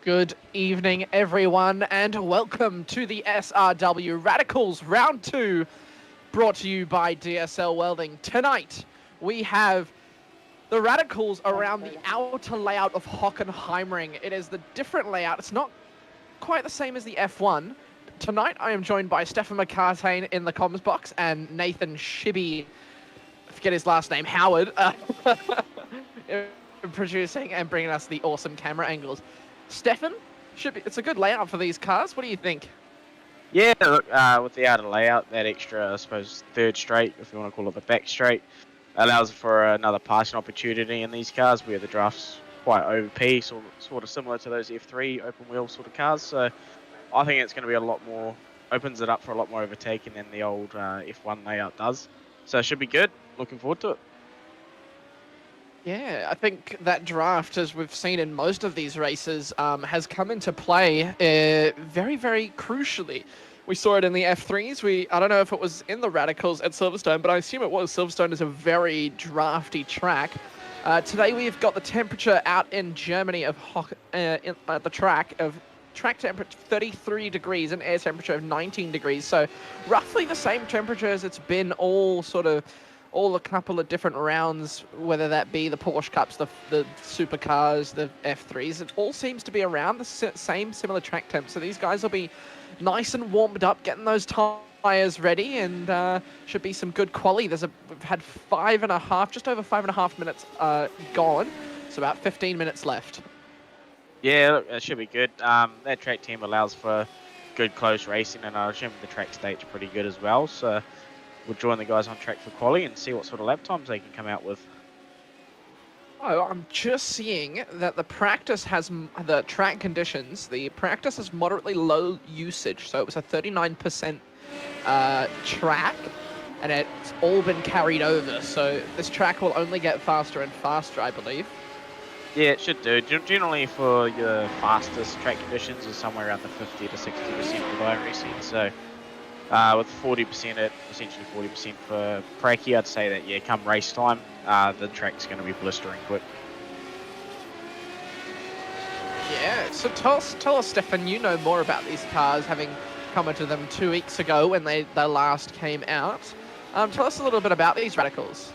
Good evening, everyone, and welcome to the SRW Radicals Round 2, brought to you by DSL Welding. Tonight, we have the Radicals around the outer layout of Hockenheim. It is the different layout. It's not quite the same as the F1. Tonight, I am joined by Stefan McCartain in the comms box and Nathan Shibby, I forget his last name, Howard, producing and bringing us the awesome camera angles. Stefan, it's a good layout for these cars. What do you think? Yeah, look, with the outer layout, that extra, I suppose, third straight, if you want to call it the back straight, allows for another passing opportunity in these cars where the draft's quite OP, sort of similar to those F3 open wheel sort of cars. So I think it's going to be a lot more, opens it up for a lot more overtaking than the old F1 layout does. So it should be good. Looking forward to it. Yeah, I think that draft, as we've seen in most of these races, has come into play very, very crucially. We saw it in the F3s. I don't know if it was in the Radicals at Silverstone, but I assume it was. Silverstone is a very drafty track. Today we've got the temperature out in Germany at the track of track temperature 33 degrees and air temperature of 19 degrees. So roughly the same temperature as it's been all a couple of different rounds, whether that be the Porsche Cups, the supercars, the F3s. It all seems to be around the same similar track temp. So these guys will be nice and warmed up, getting those tyres ready, and should be some good quali. We've had just over 5.5 minutes gone, so about 15 minutes left. Yeah, look, it should be good. That track team allows for good close racing, and I assume the track state's pretty good as well. So we'll join the guys on track for quali and see what sort of lap times they can come out with. Oh, I'm just seeing that the practice has the track conditions. The practice has moderately low usage, so it was a 39% track, and it's all been carried over. So this track will only get faster and faster, I believe. Yeah, it should do. Generally, for your fastest track conditions, is somewhere around the 50 to 60% with iRacing. So with 40% at essentially 40% for Pracky, I'd say that come race time, the track's going to be blistering quick. Yeah. So tell us, Stefan. You know more about these cars, having come into them 2 weeks ago when they last came out. Tell us a little bit about these Radicals.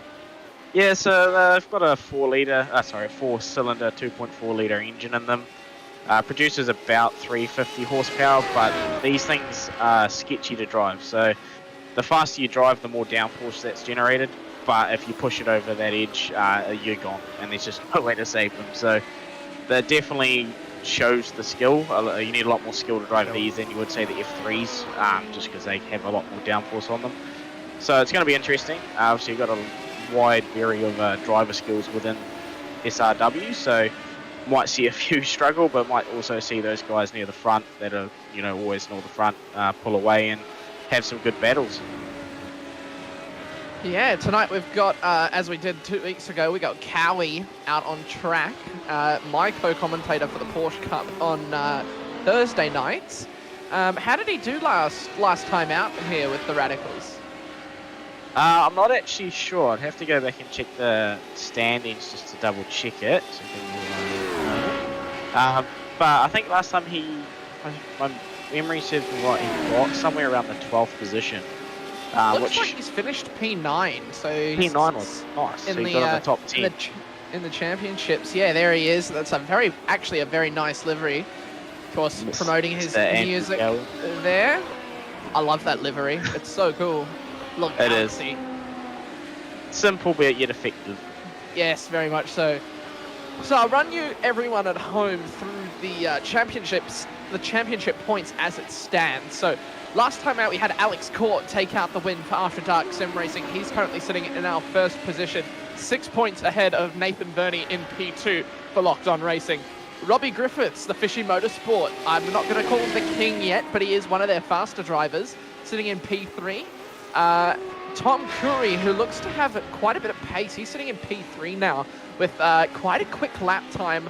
Yeah, so they've got a 4-cylinder, 2.4-litre engine in them. Produces about 350 horsepower, but these things are sketchy to drive. So the faster you drive, the more downforce that's generated. But if you push it over that edge, you're gone, and there's just no way to save them. So that definitely shows the skill. You need a lot more skill to drive these than you would say the F3s, just because they have a lot more downforce on them. So it's going to be interesting. Obviously, you've got a wide vary of driver skills within SRW, so might see a few struggle, but might also see those guys near the front that are, always near the front, pull away and have some good battles. Yeah, tonight we've got, as we did 2 weeks ago, we got Cowie out on track, my co-commentator for the Porsche Cup on Thursday nights. How did he do last time out here with the Radicals? I'm not actually sure. I'd have to go back and check the standings just to double check it. But I think last time my memory serves me right, he got somewhere around the 12th position. Looks like he's finished P9, so P9 was nice. In so he got in the top 10. In the championships. Yeah, there he is. That's actually a very nice livery. Of course, promoting his music there. I love that livery. It's so cool. Look, it is simple but yet effective. Yes, very much so. So I'll run everyone at home through the championship points as it stands. So last time out we had Alex Court take out the win for After Dark Sim Racing. He's currently sitting in our first position, 6 points ahead of Nathan Burney in P2 for Locked On Racing. Robbie Griffiths, the Fishy Motorsport. I'm not going to call him the king yet, but he is one of their faster drivers, sitting in P3. Tom Curry, who looks to have quite a bit of pace. He's sitting in P3 now with quite a quick lap time.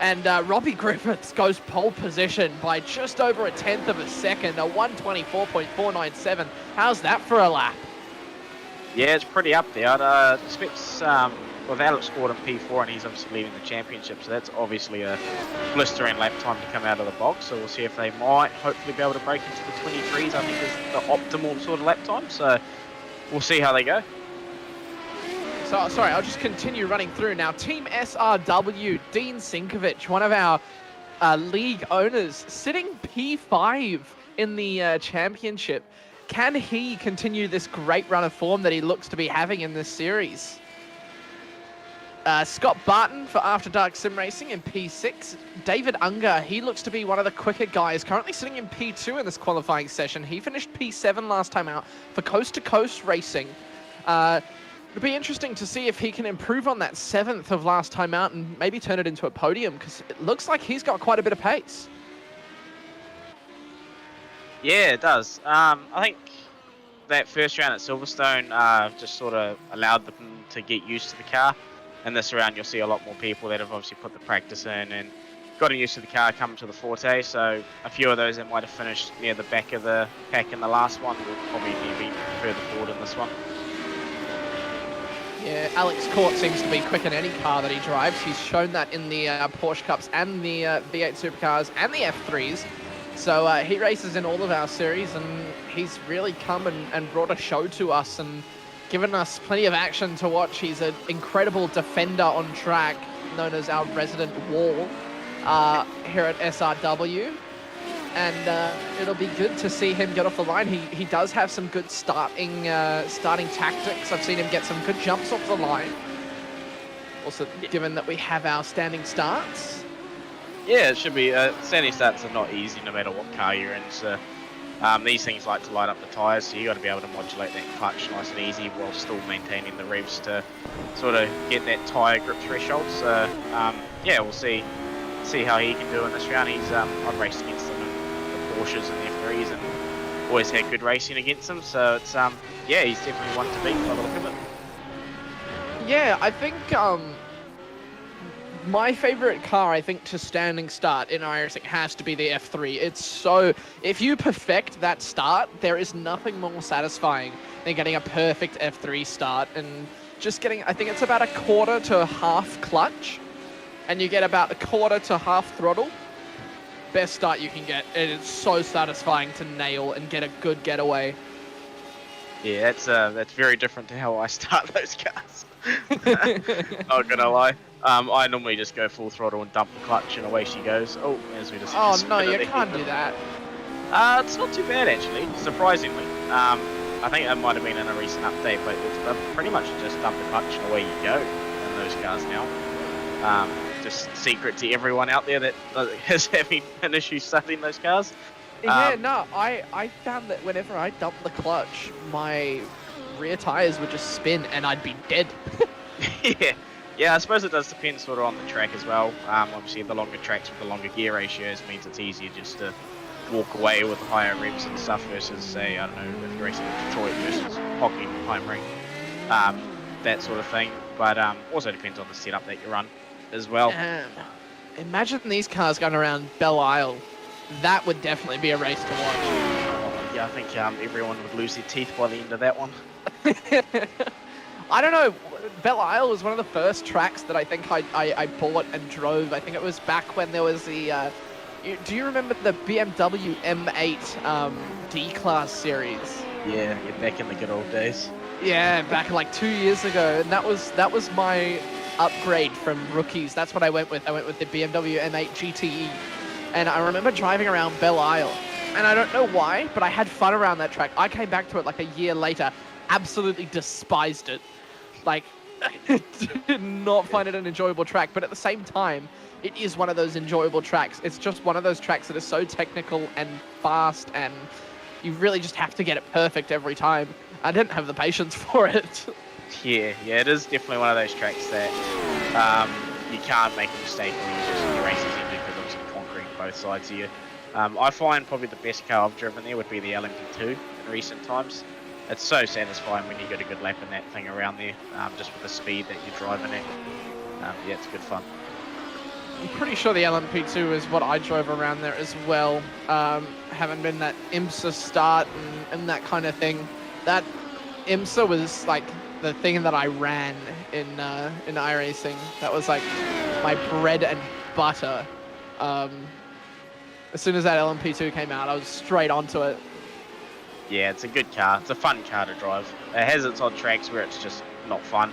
And Robbie Griffiths goes pole position by just over a tenth of a second, a 1:24.497. How's that for a lap? Yeah, it's pretty up there. I'd expect Well, Alex scored in P4, and he's obviously leading the championship, so that's obviously a blistering lap time to come out of the box. So we'll see if they might hopefully be able to break into the 23s. I think is the optimal sort of lap time. So we'll see how they go. So, sorry, I'll just continue running through now. Team SRW, Dean Sinkovic, one of our league owners, sitting P5 in the championship. Can he continue this great run of form that he looks to be having in this series? Scott Barton for After Dark Sim Racing in P6. David Unger, he looks to be one of the quicker guys, currently sitting in P2 in this qualifying session. He finished P7 last time out for Coast to Coast Racing. It'll be interesting to see if he can improve on that 7th of last time out and maybe turn it into a podium, because it looks like he's got quite a bit of pace. Yeah, it does. I think that first round at Silverstone just sort of allowed them to get used to the car. And this round, you'll see a lot more people that have obviously put the practice in and gotten used to the car coming to the Forte. So a few of those that might have finished near the back of the pack in the last one will probably be further forward in this one. Yeah, Alex Court seems to be quick in any car that he drives. He's shown that in the Porsche Cups and the V8 Supercars and the F3s. So he races in all of our series, and he's really come and brought a show to us and given us plenty of action to watch. He's an incredible defender on track, known as our resident wall here at SRW. And it'll be good to see him get off the line. He does have some good starting tactics. I've seen him get some good jumps off the line. Also, given that we have our standing starts. Yeah, it should be. Standing starts are not easy no matter what car you're in. So these things like to light up the tyres, so you got to be able to modulate that clutch nice and easy while still maintaining the revs to sort of get that tyre grip threshold. So yeah, we'll see how he can do in this round. I've raced against him in the Porsches and the F3s and always had good racing against him. So it's yeah, he's definitely one to beat by the look of it. Yeah, I think my favorite car, I think, to standing start in iRacing has to be the F3. It's so, if you perfect that start, there is nothing more satisfying than getting a perfect F3 start and just getting, I think it's about a quarter to half clutch, and you get about a quarter to half throttle. Best start you can get. It is so satisfying to nail and get a good getaway. Yeah, that's very different to how I start those cars. Not gonna lie. I normally just go full throttle and dump the clutch, and away she goes. Oh, as we just. Oh no, you can't do that. It's not too bad actually, surprisingly. I think that might have been in a recent update, but it's pretty much just dump the clutch and away you go in those cars now. Just secret to everyone out there that is having an issue starting those cars. Yeah, no, I found that whenever I dumped the clutch, my rear tires would just spin and I'd be dead. Yeah, I suppose it does depend sort of on the track as well. Obviously, the longer tracks with the longer gear ratios means it's easier just to walk away with higher revs and stuff versus, say, I don't know, if you're racing in Detroit versus Hockenheim, that sort of thing. But also depends on the setup that you run as well. Imagine these cars going around Belle Isle. That would definitely be a race to watch. Yeah, I think everyone would lose their teeth by the end of that one. I don't know. Belle Isle was one of the first tracks that I think I bought and drove. I think it was back when there was the... do you remember the BMW M8 D-Class series? Yeah, back in the good old days. Yeah, back like 2 years ago. And that was my upgrade from rookies. That's what I went with. I went with the BMW M8 GTE. And I remember driving around Belle Isle. And I don't know why, but I had fun around that track. I came back to it like a year later, absolutely despised it. Like, did not find it an enjoyable track. But at the same time, it is one of those enjoyable tracks. It's just one of those tracks that is so technical and fast, and you really just have to get it perfect every time. I didn't have the patience for it. Yeah, it is definitely one of those tracks that you can't make a mistake when you just your races into, because obviously concrete both sides of you. I find probably the best car I've driven there would be the LMP2 in recent times. It's so satisfying when you get a good lap in that thing around there, just with the speed that you're driving at. Yeah, it's good fun. I'm pretty sure the LMP2 is what I drove around there as well. Haven't been that IMSA start and that kind of thing. That IMSA was like the thing that I ran in iRacing. That was like my bread and butter. As soon as that LMP2 came out, I was straight onto it. Yeah, it's a good car. It's a fun car to drive. It has its odd tracks where it's just not fun,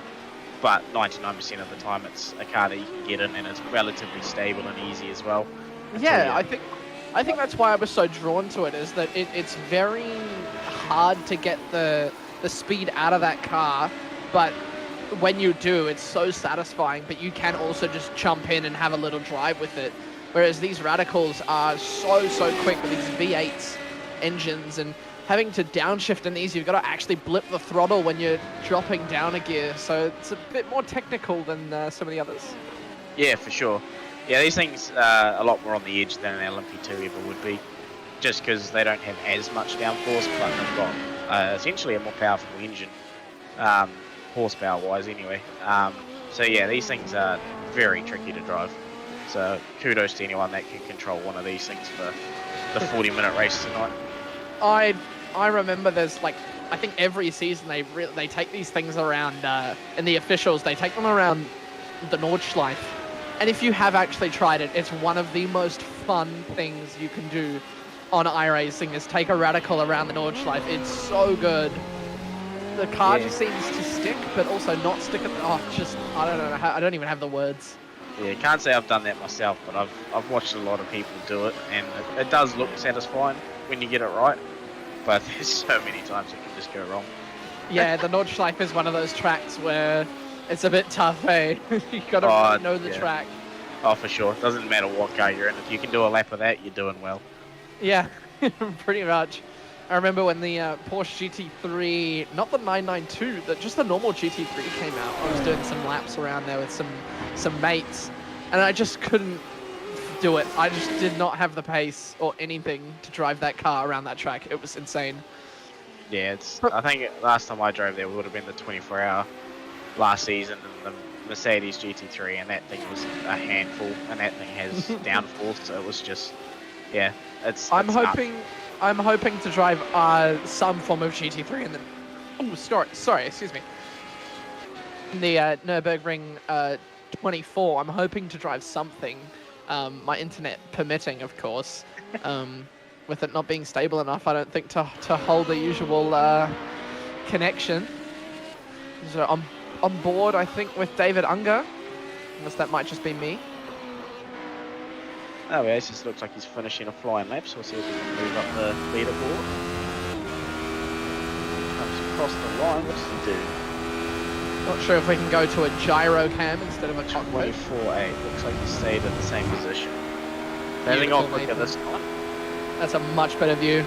but 99% of the time it's a car that you can get in, and it's relatively stable and easy as well. Yeah, I think that's why I was so drawn to it, is that it's very hard to get the speed out of that car, but when you do, it's so satisfying, but you can also just jump in and have a little drive with it. Whereas these Radicals are so quick with these V8 engines, and having to downshift in these, you've got to actually blip the throttle when you're dropping down a gear. So it's a bit more technical than some of the others. Yeah, for sure. Yeah, these things are a lot more on the edge than an LMP2 ever would be, just because they don't have as much downforce, but they've got essentially a more powerful engine, horsepower-wise anyway. So yeah, these things are very tricky to drive. So kudos to anyone that can control one of these things for the 40-minute race tonight. I remember there's like, I think every season they take these things around, and the officials, they take them around the Nordschleife. And if you have actually tried it, it's one of the most fun things you can do on iRacing, is take a Radical around the Nordschleife. It's so good. The car just seems to stick, but also not stick at I don't know, I don't even have the words. Yeah, can't say I've done that myself, but I've watched a lot of people do it, and it does look satisfying when you get it right. But there's so many times it can just go wrong. Yeah, the Nordschleife is one of those tracks where it's a bit tough, eh? You gotta know the track. Oh, for sure. It doesn't matter what car you're in. If you can do a lap of that, you're doing well. Yeah, pretty much. I remember when the Porsche GT3, not the 992, just the normal GT3 came out. I was doing some laps around there with some mates, and I just couldn't do it. I just did not have the pace or anything to drive that car around that track. It was insane. Yeah, I think last time I drove there would have been the 24-hour last season, and the Mercedes GT3, and that thing was a handful, and that thing has downforce, so it was just, yeah, it's I'm hoping to drive some form of GT3 in the... Oh, sorry, excuse me. In the Nürburgring 24, I'm hoping to drive something, my internet permitting, of course. With it not being stable enough, I don't think, to hold the usual connection. So I'm on board, I think, with David Unger, unless that might just be me. Oh yeah, it just looks like he's finishing a flying lap, so we'll see if we can move up the leaderboard. Comes across the line, what does he do? Not sure if we can go to a gyro cam instead of a cockpit. 24.8, looks like he stayed in the same position. Hasn't gone quicker this time. That's a much better view.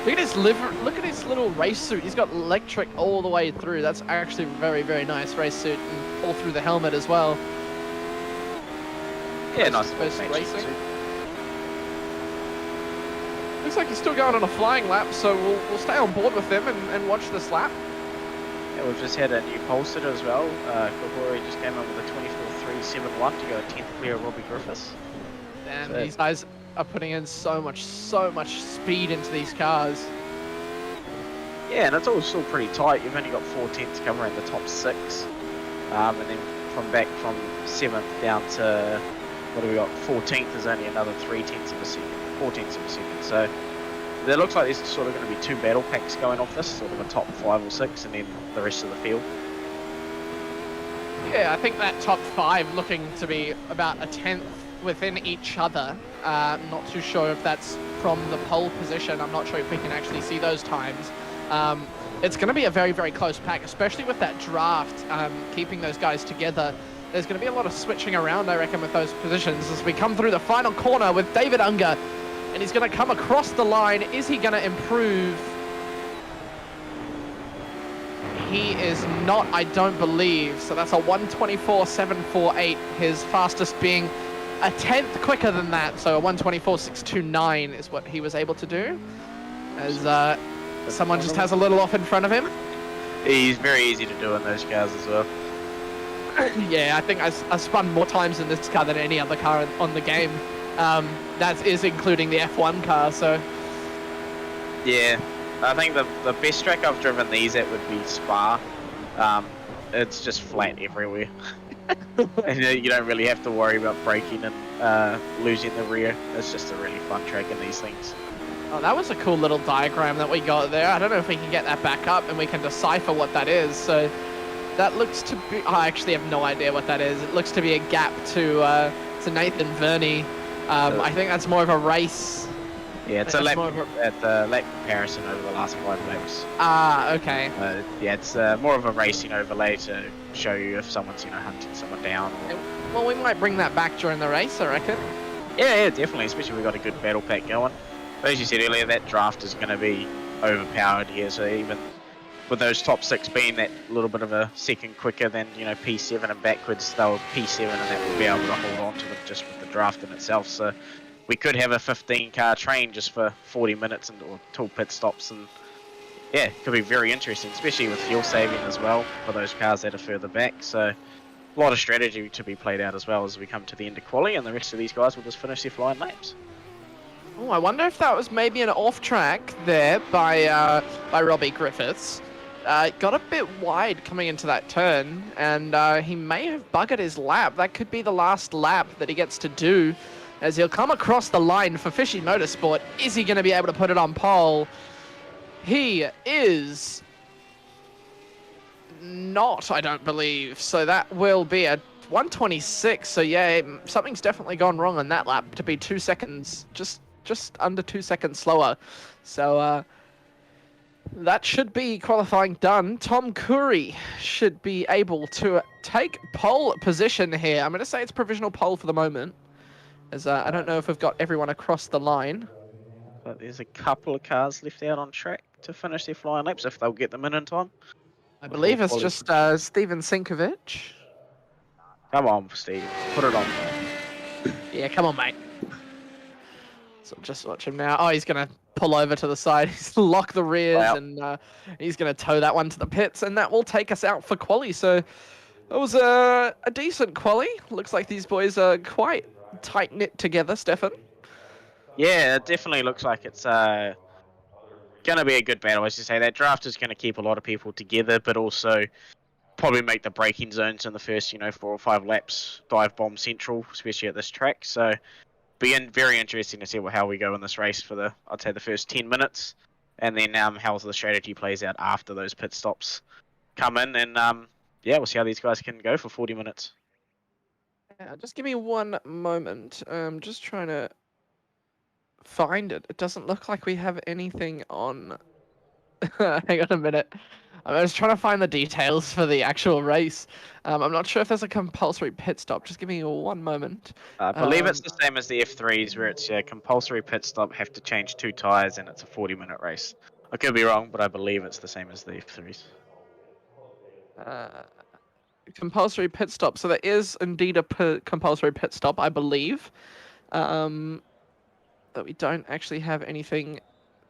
Look at his look at his little race suit. He's got electric all the way through. That's actually a very, very nice race suit, and all through the helmet as well. Yeah, nice racing. Looks like he's still going on a flying lap, so we'll stay on board with him and watch this lap. Yeah, we've just had a new pole sitter as well. Kohori just came in with a 24.371 to go 10th clear of Robbie Griffiths. Damn, these guys are putting in so much speed into these cars. Yeah, and it's all still pretty tight. You've only got 4 tenths covering the top 6. And then from 7th down to, what do we got, 14th is only another 3 tenths of a second, 4 tenths of a second. So there looks like there's sort of going to be 2 battle packs going off this, sort of a top 5 or 6, and then the rest of the field. Yeah, I think that top 5 looking to be about a 10th within each other. Not too sure if that's from the pole position. I'm not sure if we can actually see those times. It's going to be a very, very close pack, especially with that draft, keeping those guys together. There's going to be a lot of switching around, I reckon, with those positions as we come through the final corner with David Unger. And he's going to come across the line. Is he going to improve? He is not, I don't believe. So that's a 1:24.748, his fastest being a 10th quicker than that. So a 1:24.629 is what he was able to do. As someone just has a little off in front of him. He's very easy to do in those cars as well. Yeah, I think I spun more times in this car than any other car on the game. That is including the F1 car, so... Yeah, I think the best track I've driven these at would be Spa. It's just flat everywhere. And you don't really have to worry about braking and losing the rear. It's just a really fun track in these things. Oh, that was a cool little diagram that we got there. I don't know if we can get that back up and we can decipher what that is. So that looks to be... I actually have no idea what that is. It looks to be a gap to Nathan Verney. I think that's more of a race. Yeah, it's a lap comparison over the last 5 laps. Ah, okay. Yeah, it's more of a racing overlay to show you if someone's hunting someone down. Or... Well, we might bring that back during the race, I reckon. Yeah, definitely. Especially if we've got a good battle pack going. But as you said earlier, that draft is going to be overpowered here. So even with those top 6 being that little bit of a second quicker than P7 and backwards, they'll P7 and that will be able to hold on to them just with the draft in itself. So we could have a 15-car train just for 40 minutes or 2 pit stops, and yeah, it could be very interesting, especially with fuel saving as well for those cars that are further back. So a lot of strategy to be played out as well as we come to the end of quali, and the rest of these guys will just finish their flying laps. Oh, I wonder if that was maybe an off track there by Robbie Griffiths. Got a bit wide coming into that turn, and he may have buggered his lap. That could be the last lap that he gets to do, as he'll come across the line for Fishy Motorsport. Is he going to be able to put it on pole? He is not, I don't believe. So that will be a 126. So yeah, something's definitely gone wrong on that lap to be 2 seconds, just under 2 seconds slower. So that should be qualifying done. Tom Curry should be able to take pole position here. I'm going to say it's provisional pole for the moment, as I don't know if we've got everyone across the line. But there's a couple of cars left out on track to finish their flying laps if they'll get them in time. I believe it's just Steven Sinkovic. Come on, Steve. Put it on. Yeah, come on, mate. So just watch him now. Oh, he's going to pull over to the side. He's lock the rears, and he's going to tow that one to the pits, and that will take us out for quali. So it was a decent quali. Looks like these boys are quite tight-knit together, Stefan. Yeah, it definitely looks like it's going to be a good battle. As you say, that draft is going to keep a lot of people together, but also probably make the braking zones in the first 4 or 5 laps dive bomb central, especially at this track. So very interesting to see how we go in this race for I'd say the first 10 minutes, and then how the strategy plays out after those pit stops come in, and yeah, we'll see how these guys can go for 40 minutes. Yeah, just give me one moment. I'm just trying to find it. It doesn't look like we have anything on. Hang on a minute. I was trying to find the details for the actual race. I'm not sure if there's a compulsory pit stop. Just give me 1 moment. I believe it's the same as the F3s, where it's a compulsory pit stop, have to change 2 tyres, and it's a 40-minute race. I could be wrong, but I believe it's the same as the F3s. Compulsory pit stop. So there is indeed a compulsory pit stop, I believe. But we don't actually have anything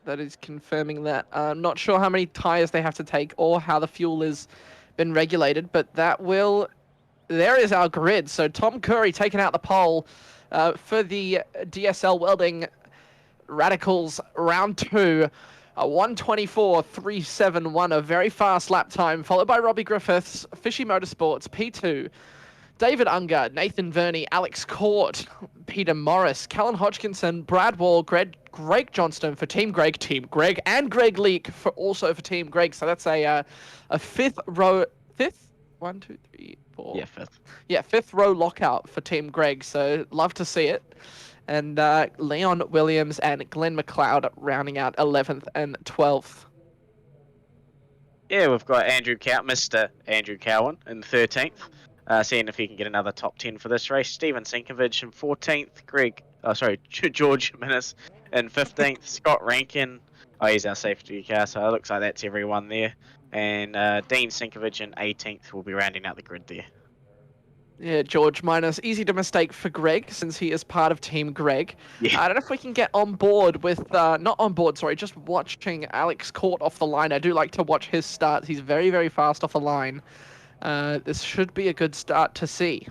that is confirming that. I'm not sure how many tyres they have to take or how the fuel has been regulated, but there is our grid. So Tom Curry taking out the pole for the DSL Welding Radicals round 2. A 1:24.371, a very fast lap time, followed by Robbie Griffiths, Fishy Motorsports, P2. David Unger, Nathan Verney, Alex Court, Peter Morris, Callan Hodgkinson, Brad Wall, Greg Johnston for Team Greg, and Greg Leake for Team Greg. So that's a fifth row. Fifth? 1, 2, 3, 4. Yeah, fifth. Yeah, fifth row lockout for Team Greg. So love to see it. And Leon Williams and Glenn McLeod rounding out 11th and 12th. Yeah, we've got Mr. Andrew Cowan in 13th. Seeing if he can get another top 10 for this race. Steven Sinkovic in 14th. George Minnis in 15th. Scott Rankin. Oh, he's our safety car, so it looks like that's everyone there. And Dean Sinkovic in 18th will be rounding out the grid there. Yeah, George Minus. Easy to mistake for Greg, since he is part of Team Greg. Yeah. I don't know if we can get on board with, just watching Alex Court off the line. I do like to watch his starts. He's very, very fast off the line. This should be a good start to see.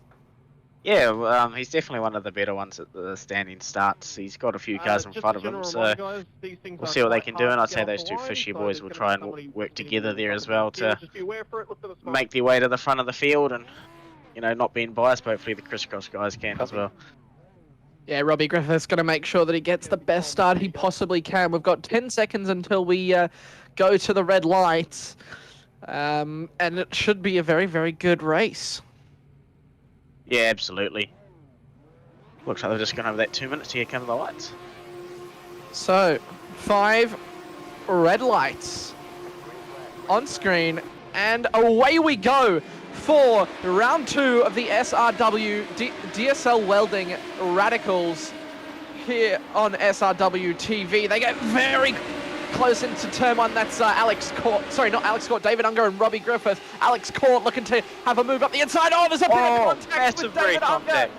Yeah, well, he's definitely one of the better ones at the standing starts. He's got a few cars in Just front a of him, general so reminder, guys, these things we'll are see what they quite can do. hard And to I'd get say off those the two line, fishy so boys there's will gonna try be and somebody work needing together to there come as to the well field. to Just be aware for it, look for the spot. make their way to the front of the field and, not being biased, but hopefully the crisscross guys can as Copy. well. Yeah, Robbie Griffiths going to make sure that he gets the best start he possibly can. We've got 10 seconds until we go to the red lights. And it should be a very, very good race. Yeah, absolutely. Looks like they're just going to have that 2 minutes. Here come the lights. So, 5 red lights on screen, and away we go for round 2 of the SRW DSL Welding Radicals here on SRW TV. They get very close into turn 1. That's Alex Court. Sorry, not Alex Court. David Unger and Robbie Griffiths. Alex Court looking to have a move up the inside. Oh, there's a bit of contact with David Unger.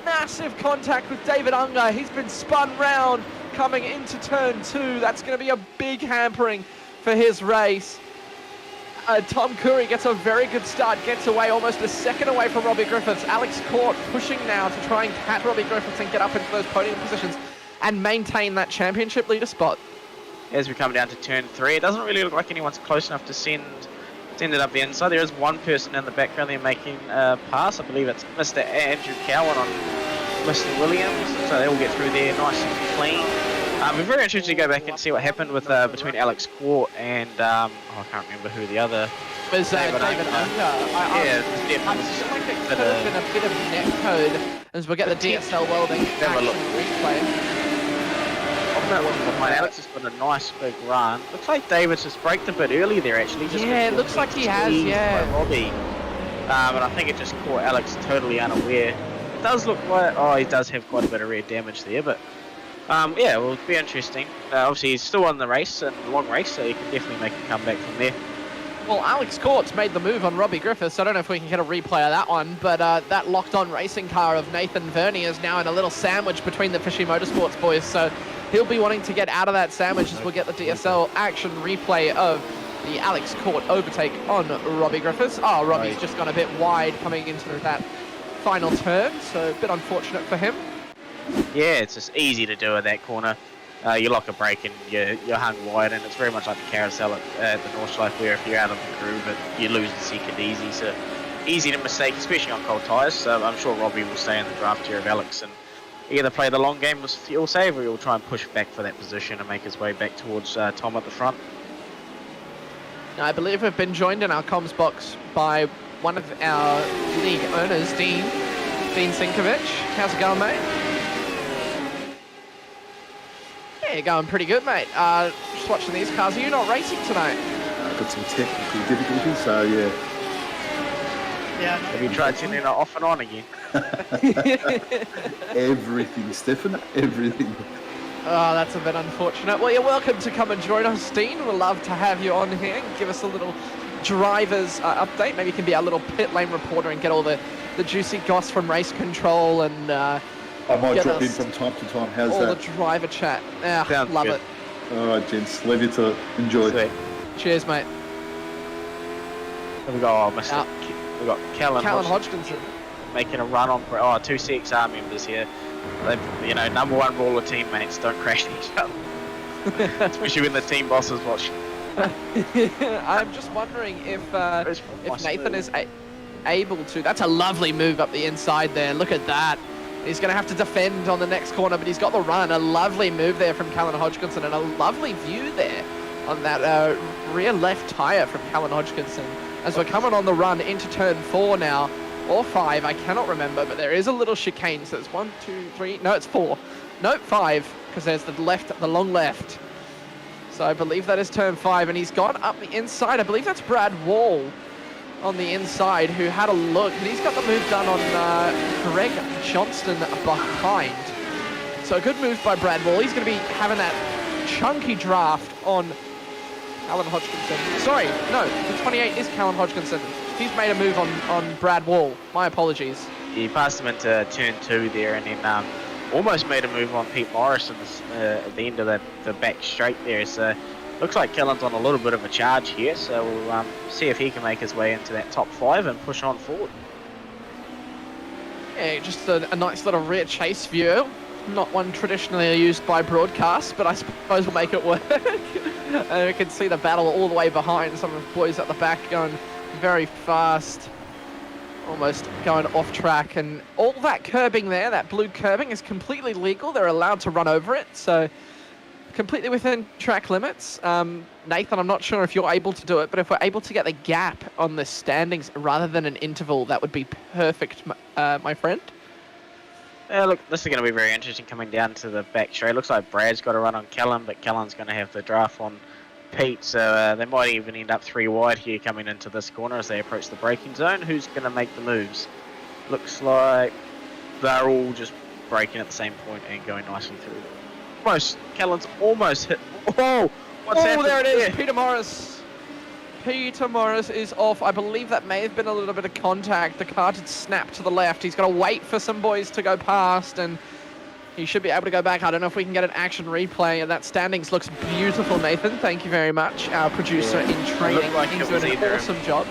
Massive contact with David Unger. He's been spun round coming into turn 2. That's going to be a big hampering for his race. Tom Curry gets a very good start, gets away almost a second away from Robbie Griffiths. Alex Court pushing now to try and catch Robbie Griffiths and get up into those podium positions and maintain that championship leader spot. As we come down to turn 3, it doesn't really look like anyone's close enough to send it up the inside. There is one person in the background there making a pass. I believe it's Mr. Andrew Cowan on Mr. Williams. So they all get through there nice and clean. We're very interested to go back and see what happened with between Alex Court and I can't remember who the other. Was David Unger. Yeah, I feel like it could have been a bit of net code as we'll get the DSL Welding action replay. Behind Alex has got a nice big run. Looks like David's just braked a bit early there actually. Yeah, it looks like he has, yeah. Robbie. And I think it just caught Alex totally unaware. It does look like, he does have quite a bit of rear damage there, but yeah, well, it'll be interesting. Obviously, he's still on the race, and a long race, so you can definitely make a comeback from there. Well, Alex Court's made the move on Robbie Griffiths. I don't know if we can get a replay of that one, but that locked-on racing car of Nathan Verney is now in a little sandwich between the Fishy Motorsports boys, so he'll be wanting to get out of that sandwich as we'll get the DSL action replay of the Alex Court overtake on Robbie Griffiths. Oh, Robbie's just gone a bit wide coming into that final turn, so a bit unfortunate for him. Yeah, it's just easy to do at that corner. You lock a brake and you're hung wide, and it's very much like the carousel at the Northlife where if you're out of the groove, you lose the second easy. So easy to mistake, especially on cold tyres. So I'm sure Robbie will stay in the draft here of Alex and either play the long game with fuel save, or he'll try and push back for that position and make his way back towards Tom at the front. Now, I believe we've been joined in our comms box by one of our league owners, Dean Sinkovich. How's it going, mate? Yeah, you're going pretty good, mate. Just watching these cars. Are you not racing tonight? I've got some technical difficulties, so yeah. Yeah. Have you tried turning it off and on again? Everything, Stefan, everything. Oh, that's a bit unfortunate. Well, you're welcome to come and join us, Dean. We'd love to have you on here and give us a little driver's update. Maybe you can be our little pit lane reporter and get all the juicy goss from race control and I might drop in from time to time. How's all that? the driver chat. Yeah, Sounds love good. it. All right, gents. Leave you to enjoy. Sweet. Cheers, mate. We got we got Callan Hodgkinson making a run on two CXR members here. They, number one rule of teammates: don't crash each other, especially when the team bosses watch. I'm just wondering if Nathan is able to. That's a lovely move up the inside there. Look at that. He's going to have to defend on the next corner, but he's got the run. A lovely move there from Callan Hodgkinson, and a lovely view there on that rear left tyre from Callan Hodgkinson. As we're coming on the run into turn 4 now, or 5, I cannot remember, but there is a little chicane. So it's 1, 2, 3, no, it's 4. No, 5, because there's the long left. So I believe that is turn 5, and he's gone up the inside. I believe that's Brad Wall on the inside who had a look, and he's got the move done on Greg Johnston behind. So a good move by Brad Wall. He's going to be having that chunky draft on Callan Hodgkinson. Sorry, no, the 28 is Callan Hodgkinson. He's made a move on Brad Wall. My apologies. He passed him into turn 2 there, and then almost made a move on Pete Morrison at the end of the back straight there. So looks like Callan's on a little bit of a charge here, so we'll see if he can make his way into that top 5 and push on forward. Yeah, just a nice little rear chase view. Not one traditionally used by broadcast, but I suppose we'll make it work. And we can see the battle all the way behind. Some of the boys at the back going very fast, almost going off track. And all that curbing there, that blue curbing, is completely legal. They're allowed to run over it, so completely within track limits. Nathan, I'm not sure if you're able to do it, but if we're able to get the gap on the standings rather than an interval, that would be perfect, my friend. Look, this is going to be very interesting coming down to the back straight. Looks like Brad's got to run on Callan, but Callan's going to have the draft on Pete, so they might even end up 3 wide here coming into this corner as they approach the braking zone. Who's going to make the moves? Looks like they're all just braking at the same point and going nicely through. Callan's almost hit. Oh, what's happened? There it is, there? Peter Morris. Peter Morris is off. I believe that may have been a little bit of contact. The car did snap to the left. He's got to wait for some boys to go past, and he should be able to go back. I don't know if we can get an action replay, and that standings looks beautiful, Nathan. Thank you very much, our producer in training. Looked like He's it was doing an either awesome job.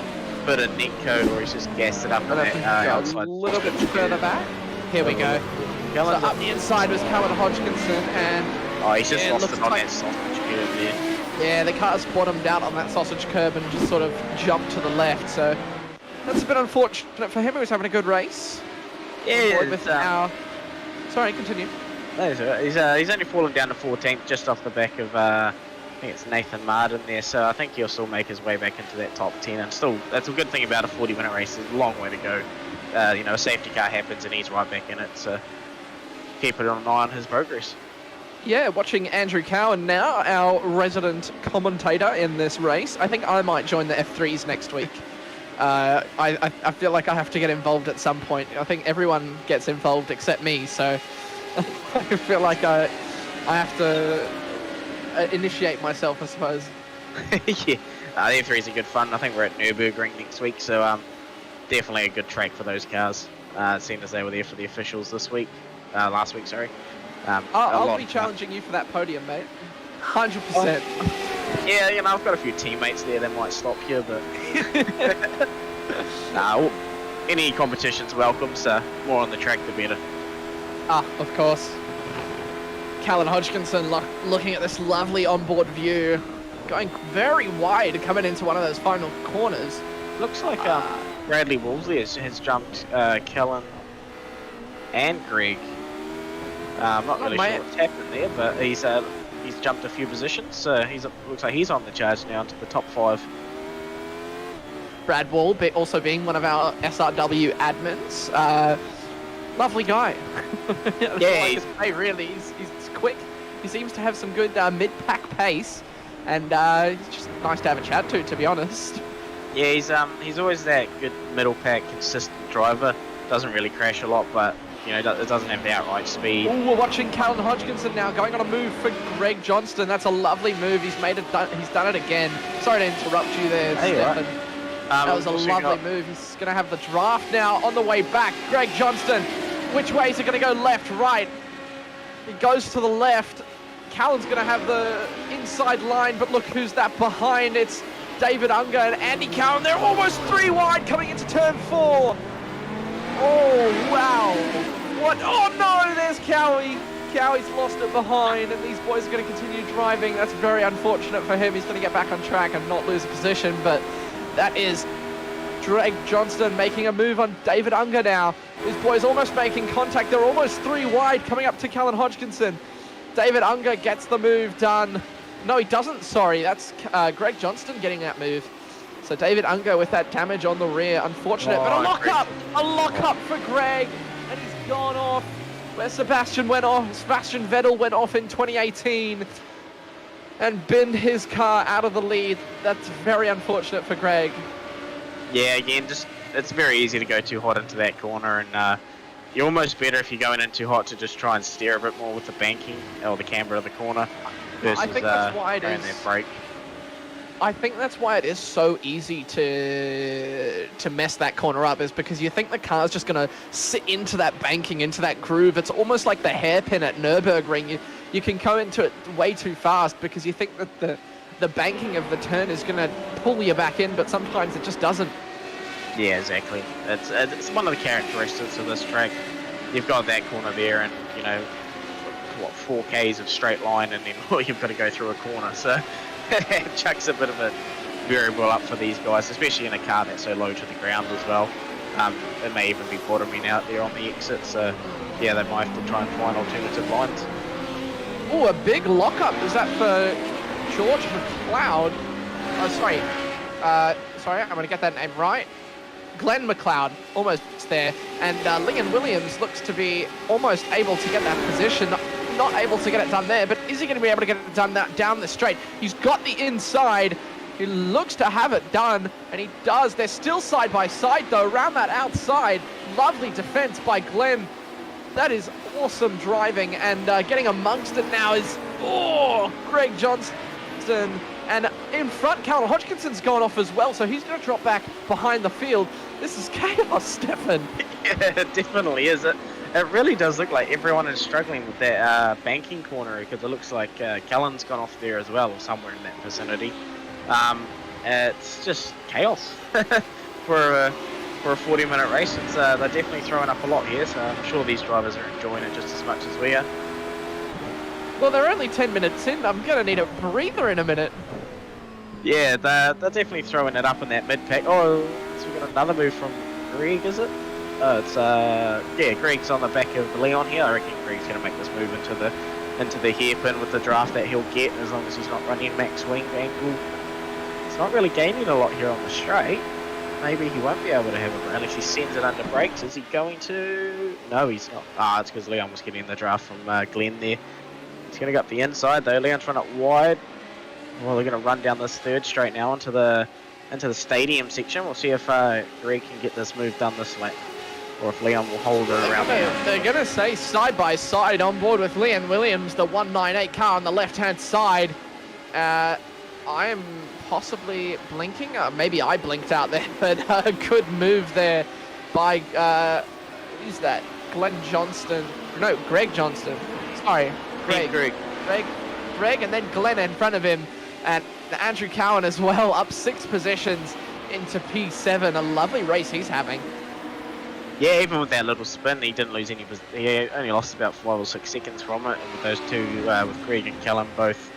Bit of neat code where he's just gassed it up in And if we that can go outside. a little bit further back. Here we go. So Callan's up the inside was Callan Hodgkinson, and Oh, he's just it lost looks it on like- that sausage curve there. yeah, the car's bottomed out on that sausage curb and just sort of jumped to the left. So that's a bit unfortunate for him. He was having a good race. On board with our... Sorry, continue. He's only fallen down to 14th just off the back of I think it's Nathan Martin there, so I think he'll still make his way back into that top 10. And still, that's a good thing about a 40-minute race. There's a long way to go. A safety car happens and he's right back in it. So keep it on an eye on his progress. Yeah, watching Andrew Cowan now, our resident commentator in this race. I think I might join the F3s next week. I feel like I have to get involved at some point. I think everyone gets involved except me, so I feel like I have to initiate myself, I suppose. Yeah, the F3s are good fun. I think we're at Nürburgring next week, so definitely a good track for those cars. Seeing as they were there for the officials last week, sorry. I'll be challenging you for that podium, mate. 100%. Yeah, I've got a few teammates there that might stop you, but any competition's welcome, so more on the track the better. Of course. Callan Hodgkinson looking at this lovely onboard view, going very wide, coming into one of those final corners. Looks like Bradley Wolseley has jumped Callan and Greg. I'm not really sure what's happened there, but he's jumped a few positions, so looks like he's on the charge now into the top 5. Brad Wall also being one of our SRW admins. Lovely guy. Yeah, he's quick. He seems to have some good mid-pack pace, and he's just nice to have a chat to be honest. Yeah, he's always that good middle pack, consistent driver. Doesn't really crash a lot, but it doesn't have the outright speed. Ooh, we're watching Callan Hodgkinson now going on a move for Greg Johnston. That's a lovely move. He's done it again. Sorry to interrupt you there, Stefan. Right. That was a lovely move. He's going to have the draft now on the way back. Greg Johnston, which way is it going to go? Left, right? He goes to the left. Callan's going to have the inside line, but look who's that behind. It's David Unger and Andy Cowan. They're almost 3 wide coming into turn 4. Oh, wow. What? Oh, no, there's Cowie. Cowie's lost it behind, and these boys are going to continue driving. That's very unfortunate for him. He's going to get back on track and not lose a position, but that is Greg Johnston making a move on David Unger now. These boys almost making contact. They're almost 3 wide coming up to Callan Hodgkinson. David Unger gets the move done. No, he doesn't, sorry. That's Greg Johnston getting that move. So David Unger with that damage on the rear. Unfortunate, but a lock-up for Greg. And he's gone off where Sebastian Vettel went off in 2018 and binned his car out of the lead. That's very unfortunate for Greg. Yeah, again, it's very easy to go too hot into that corner, and you're almost better if you're going in too hot to just try and steer a bit more with the banking or the camber of the corner versus I think that's why it going is. that brake. I think that's why it is so easy to mess that corner up, is because you think the car's just going to sit into that banking, into that groove. It's almost like the hairpin at Nürburgring. You can go into it way too fast because you think that the banking of the turn is going to pull you back in, but sometimes it just doesn't. Yeah, exactly. It's one of the characteristics of this track. You've got that corner there, and you know, what 4Ks of straight line, and then you've got to go through a corner. So it chucks a bit of a variable up for these guys, especially in a car that's so low to the ground as well. It may even be bottoming out there on the exit. So yeah, they might have to try and find alternative lines. Oh, a big lockup. Is that for George McLeod? Oh, sorry. Sorry, I'm going to get that name right. Glenn McLeod, almost there. And Leon Williams looks to be almost able to get that position. Not able to get it done there, but is he going to be able to get it done down the straight? He's got the inside. He looks to have it done, and he does. They're still side by side, though, around that outside. Lovely defense by Glenn. That is awesome driving, and getting amongst it now is, Greg Johnston. And in front, Calvin Hodgkinson's gone off as well, so he's going to drop back behind the field. This is chaos, Stefan. Yeah, it definitely is. It really does look like everyone is struggling with that banking corner, because it looks like Callan's gone off there as well, or somewhere in that vicinity. It's just chaos for a 40-minute race. They're definitely throwing up a lot here, so I'm sure these drivers are enjoying it just as much as we are. Well, they're only 10 minutes in. I'm going to need a breather in a minute. Yeah, they're definitely throwing it up in that mid-pack. Oh, so we got another move from Greg, is it? Oh, it's yeah, Greg's on the back of Leon here. I reckon Greg's going to make this move into the hairpin with the draft that he'll get, as long as he's not running max wing angle. He's not really gaining a lot here on the straight. Maybe he won't be able to have it unless he sends it under brakes. Is he going to? No, he's not. It's because Leon was getting the draft from Glenn there. He's going to go up the inside though. Leon's run it wide. Well, they're going to run down this third straight now into the stadium section. We'll see if Greg can get this move done this lap, or if Leon will hold it around there. They're going to say side by side on board with Leon Williams, the 198 car on the left-hand side. I am possibly blinking. Maybe I blinked out there, but a good move there by, who's that? Glenn Johnston. No, Greg Johnston. Sorry. Greg, and then Glenn in front of him, and Andrew Cowan as well, up 6 positions into P7. A lovely race he's having. Yeah, even with that little spin, he didn't lose any. He only lost about 5 or 6 seconds from it. And with those two, with Greg and Callan both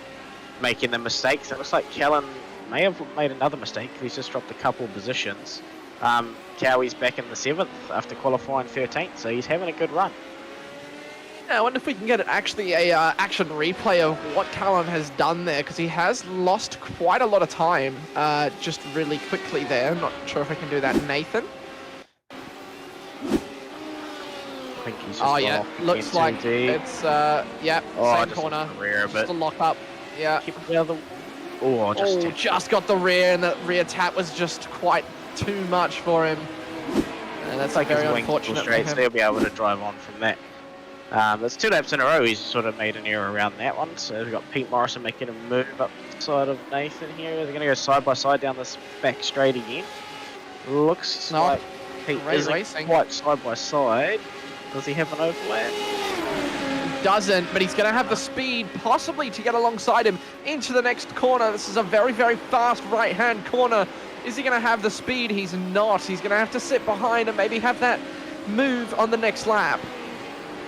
making the mistakes, it looks like Callan may have made another mistake. He's just dropped a couple of positions. Cowie's back in the 7th after qualifying 13th, so he's having a good run. Yeah, I wonder if we can get actually a action replay of what Callan has done there, because he has lost quite a lot of time just really quickly there. I'm not sure if I can do that, Nathan. I think he's just yeah, looks like it's yeah, same corner. Just a lock up. Yeah. Keep the other. Just got the rear, and the rear tap was just quite too much for him. And that's like very his unfortunate straight, for so him. he'll be able to drive on from that. There's 2 laps in a row. He's sort of made an error around that one. So we've got Pete Morrison making a move up the side of Nathan here. They're going to go side by side down this back straight again. Looks like Pete isn't quite side by side. Does he have an overlap? He doesn't, but he's going to have the speed possibly to get alongside him into the next corner. This is a very, very fast right-hand corner. Is he going to have the speed? He's not. He's going to have to sit behind and maybe have that move on the next lap.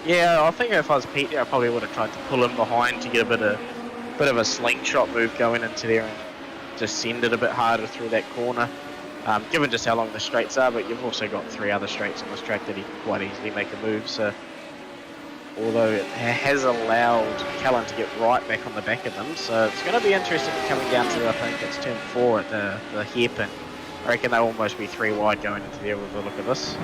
Yeah, I think if I was Pete there, I probably would have tried to pull him behind to get a bit of a slingshot move going into there and just send it a bit harder through that corner. Given just how long the straights are, but you've also got 3 other straights on this track that he can quite easily make a move. So, although it has allowed Callan to get right back on the back of them, so it's going to be interesting coming down to, I think it's turn 4 at the hairpin. I reckon they'll almost be 3 wide going into there with a look at this.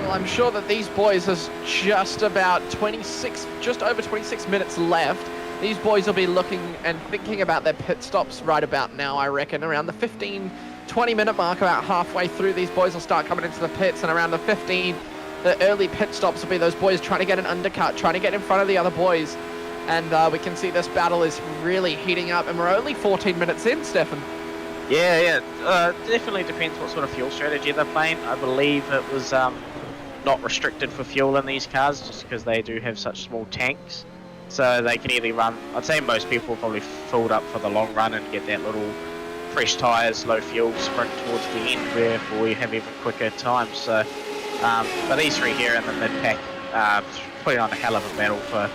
Well, I'm sure that these boys has just about just over 26 minutes left. These boys will be looking and thinking about their pit stops right about now, I reckon. Around the 15, 20-minute mark, about halfway through, these boys will start coming into the pits, and around the early pit stops will be those boys trying to get an undercut, trying to get in front of the other boys. And we can see this battle is really heating up, and we're only 14 minutes in, Stefan. Yeah. Definitely depends what sort of fuel strategy they're playing. I believe it was not restricted for fuel in these cars, just because they do have such small tanks. So they can either run, I'd say most people probably filled up for the long run and get that little fresh tyres, low fuel, sprint towards the end where we have even quicker times. So, but these three here in the mid pack, putting on a hell of a battle for,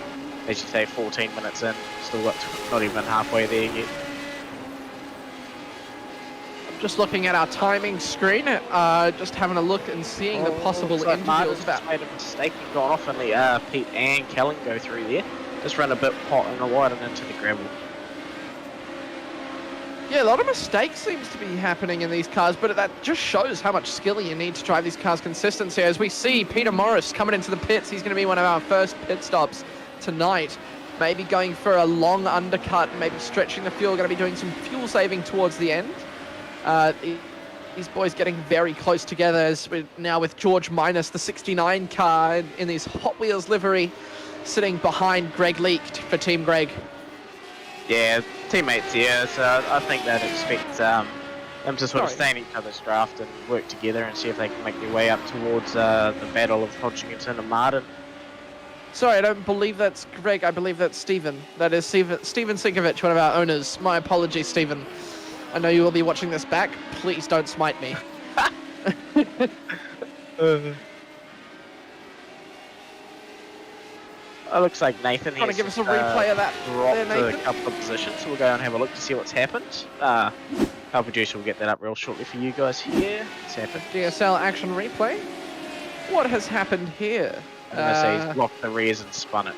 as you say, 14 minutes in. Still got not even halfway there yet. Just looking at our timing screen, just having a look and seeing the possible intervals Martin's about. made a mistake and gone off and let Pete and Kellen go through there. Just run a bit hot and wide and into the gravel. Yeah, a lot of mistakes seems to be happening in these cars, but that just shows how much skill you need to drive these cars consistency. As we see Peter Morris coming into the pits, he's going to be one of our first pit stops tonight. Maybe going for a long undercut, maybe stretching the fuel, going to be doing some fuel saving towards the end. These boys getting very close together as we're now with George Minus, the 69 car in his Hot Wheels livery, sitting behind Greg Leak for Team Greg. Yeah, teammates here, so I think they'd expect them to sort of stay in each other's draft and work together and see if they can make their way up towards the battle of Hodgkinson and Martin. Sorry, I don't believe that's Greg. I believe that's Stephen. That is Stephen Sinkovich, one of our owners. My apologies, Stephen. I know you will be watching this back. Please don't smite me. It looks like Nathan here. Want to give us a replay of that dropped there, Nathan? a couple of positions, so we'll go and have a look to see what's happened. Our producer will get that up real shortly for you guys here. What's happened? DSL action replay. What has happened here? I'm going to say he's blocked the rears and spun it.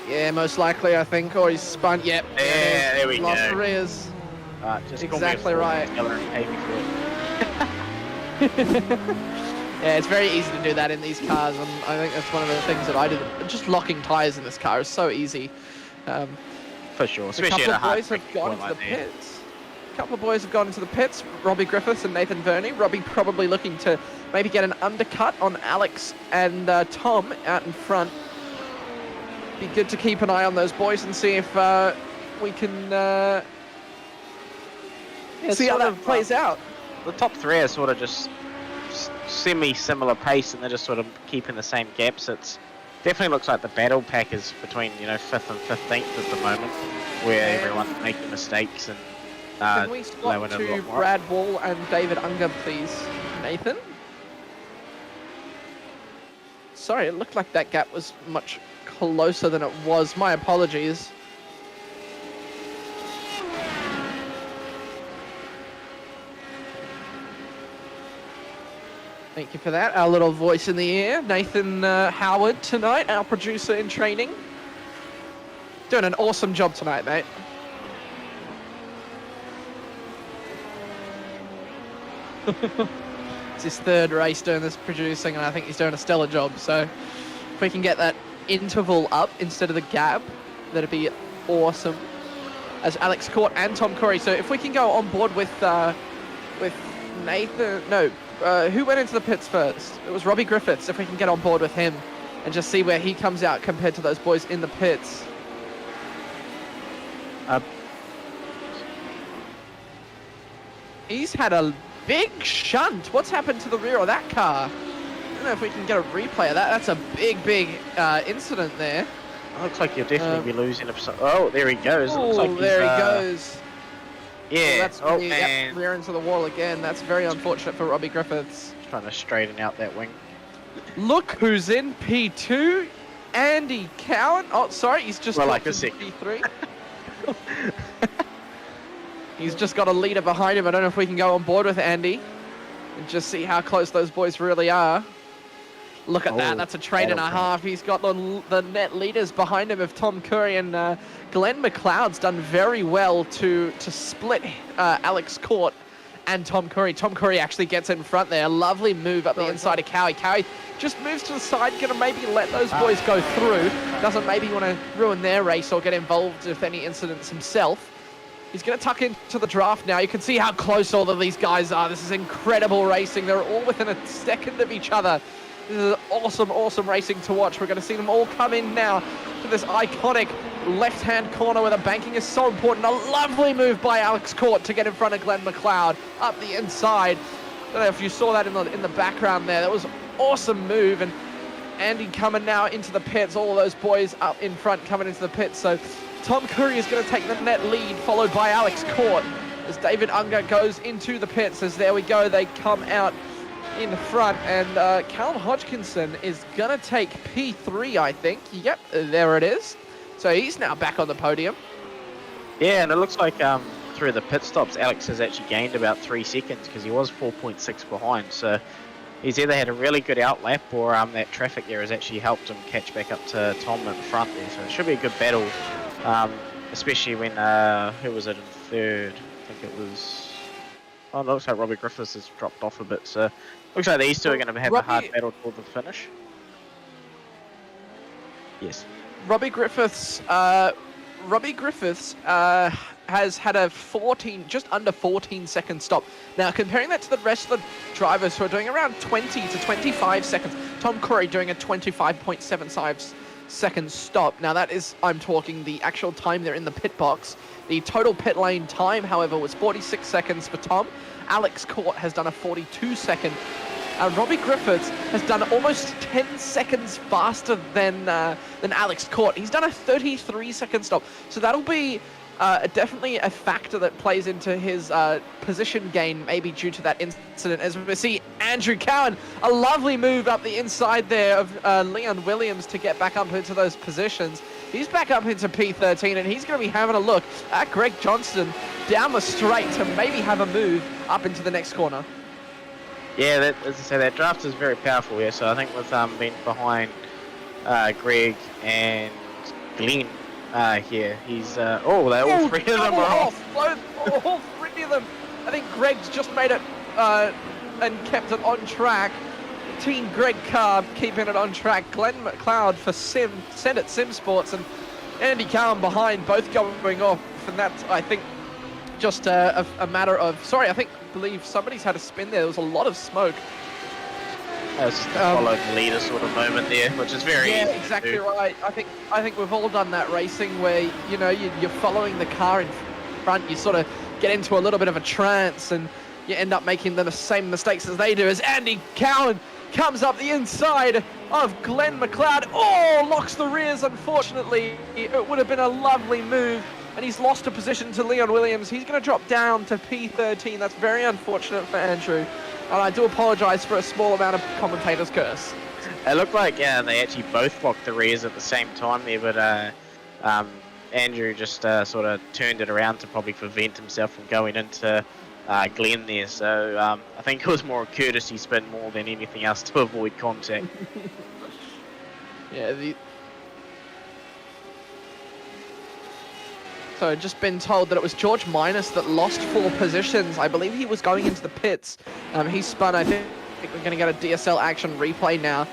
Yeah, most likely, I think. Or he's spun. Yep. Yeah, there we lost go. the rears. Just Exactly right. And pay me for it. Yeah, it's very easy to do that in these cars, and I think that's one of the things that I do. Just locking tyres in this car is so easy. For sure, A especially couple at a of hard boys have breaking gone point into the like that. pits. A couple of boys have gone into the pits. Robbie Griffiths and Nathan Verney. Robbie probably looking to maybe get an undercut on Alex and Tom out in front. Be good to keep an eye on those boys and see if we can see how that plays out. The top three are sort of just semi-similar pace, and they're just sort of keeping the same gaps. It's definitely looks like the battle pack is between 5th and 15th at the moment, where everyone's making mistakes and Can we swap to Brad Wall and David Unger, please, Nathan? Sorry, it looked like that gap was much closer than it was. My apologies. Thank you for that. Our little voice in the ear, Nathan Howard tonight, our producer in training. Doing an awesome job tonight, mate. It's his third race doing this producing, and I think he's doing a stellar job. So if we can get that interval up instead of the gap, that'd be awesome. As Alex Court and Tom Corey. So if we can go on board with Nathan, no, who went into the pits first? It was Robbie Griffiths. If we can get on board with him and just see where he comes out compared to those boys in the pits. He's had a big shunt. What's happened to the rear of that car? I don't know if we can get a replay of that. That's a big incident there. Looks like you'll definitely be losing. Oh, there he goes. It looks like there he goes. Yeah. That's man. rear into the wall again. That's very unfortunate for Robbie Griffiths. Trying to straighten out that wing. Look who's in P2. Andy Cowan. Oh, sorry, he's just got to P3. He's just got a leader behind him. I don't know if we can go on board with Andy and just see how close those boys really are. Look at that. That's a train and a half. He's got the net leaders behind him of Tom Curry, and Glenn McLeod's done very well to split Alex Court and Tom Curry. Tom Curry actually gets in front there. Lovely move up the inside of Cowie. Cowie just moves to the side, going to maybe let those boys go through. Doesn't maybe want to ruin their race or get involved with any incidents himself. He's going to tuck into the draft now. You can see how close all of these guys are. This is incredible racing. They're all within a second of each other. This is awesome racing to watch. We're going to see them all come in now to this iconic left-hand corner where the banking is so important. A lovely move by Alex Court to get in front of Glenn McLeod up the inside. I don't know if you saw that in the background there. That was an awesome move. And Andy coming now into the pits. All of those boys up in front coming into the pits. So Tom Curry is going to take the net lead, followed by Alex Court. as David Unger goes into the pits. As there we go, they come out in front, and Callum Hodgkinson is gonna take P3, I think. Yep, there it is. So he's now back on the podium. Yeah, and it looks like through the pit stops, Alex has actually gained about 3 seconds because he was 4.6 behind. So he's either had a really good outlap or that traffic there has actually helped him catch back up to Tom in front there. So it should be a good battle, especially when, who was it in third? I think it was, oh, it looks like Robbie Griffiths has dropped off a bit. So looks like these two are going to have a hard battle toward the finish. Yes. Robbie Griffiths has had a just under 14-second stop. Now, comparing that to the rest of the drivers who are doing around 20 to 25 seconds, Tom Curry doing a 25.75 second stop. Now, that is, I'm talking the actual time they're in the pit box. The total pit lane time, however, was 46 seconds for Tom. Alex Court has done a 42-second. Robbie Griffiths has done almost 10 seconds faster than Alex Court. He's done a 33-second stop. So that'll be definitely a factor that plays into his position gain, maybe due to that incident. As we see Andrew Cowan, a lovely move up the inside there of Leon Williams to get back up into those positions. He's back up into P13, and he's going to be having a look at Greg Johnston down the straight to maybe have a move up into the next corner. Yeah, as I say, that draft is very powerful here. So I think with being behind Greg and Glenn here, he's all three of them are off. All three of them. I think Greg's just made it and kept it on track. Team Greg Carr keeping it on track. Glenn McLeod for Senate Sim Sports and Andy Cowan behind, both going off, and that's, I think, just a matter of, sorry, I believe somebody's had a spin there. There was a lot of smoke. That was just a follow the leader sort of moment there, which is very easy exactly to do. right. I think we've all done that racing where, you know, you're following the car in front, you sort of get into a little bit of a trance and you end up making the same mistakes as they do, as Andy Cowan comes up the inside of Glenn McLeod. Oh, locks the rears, unfortunately. It would have been a lovely move, and he's lost a position to Leon Williams. He's going to drop down to P13. That's very unfortunate for Andrew, and I do apologise for a small amount of commentator's curse. It looked like they actually both blocked the rears at the same time there, but Andrew just sort of turned it around to probably prevent himself from going into Glenn there. So I think it was more a courtesy spin more than anything else to avoid contact. Yeah, So just been told that it was George Minus that lost 4 positions. I believe he was going into the pits. He spun. I think we're going to get a DSL action replay now.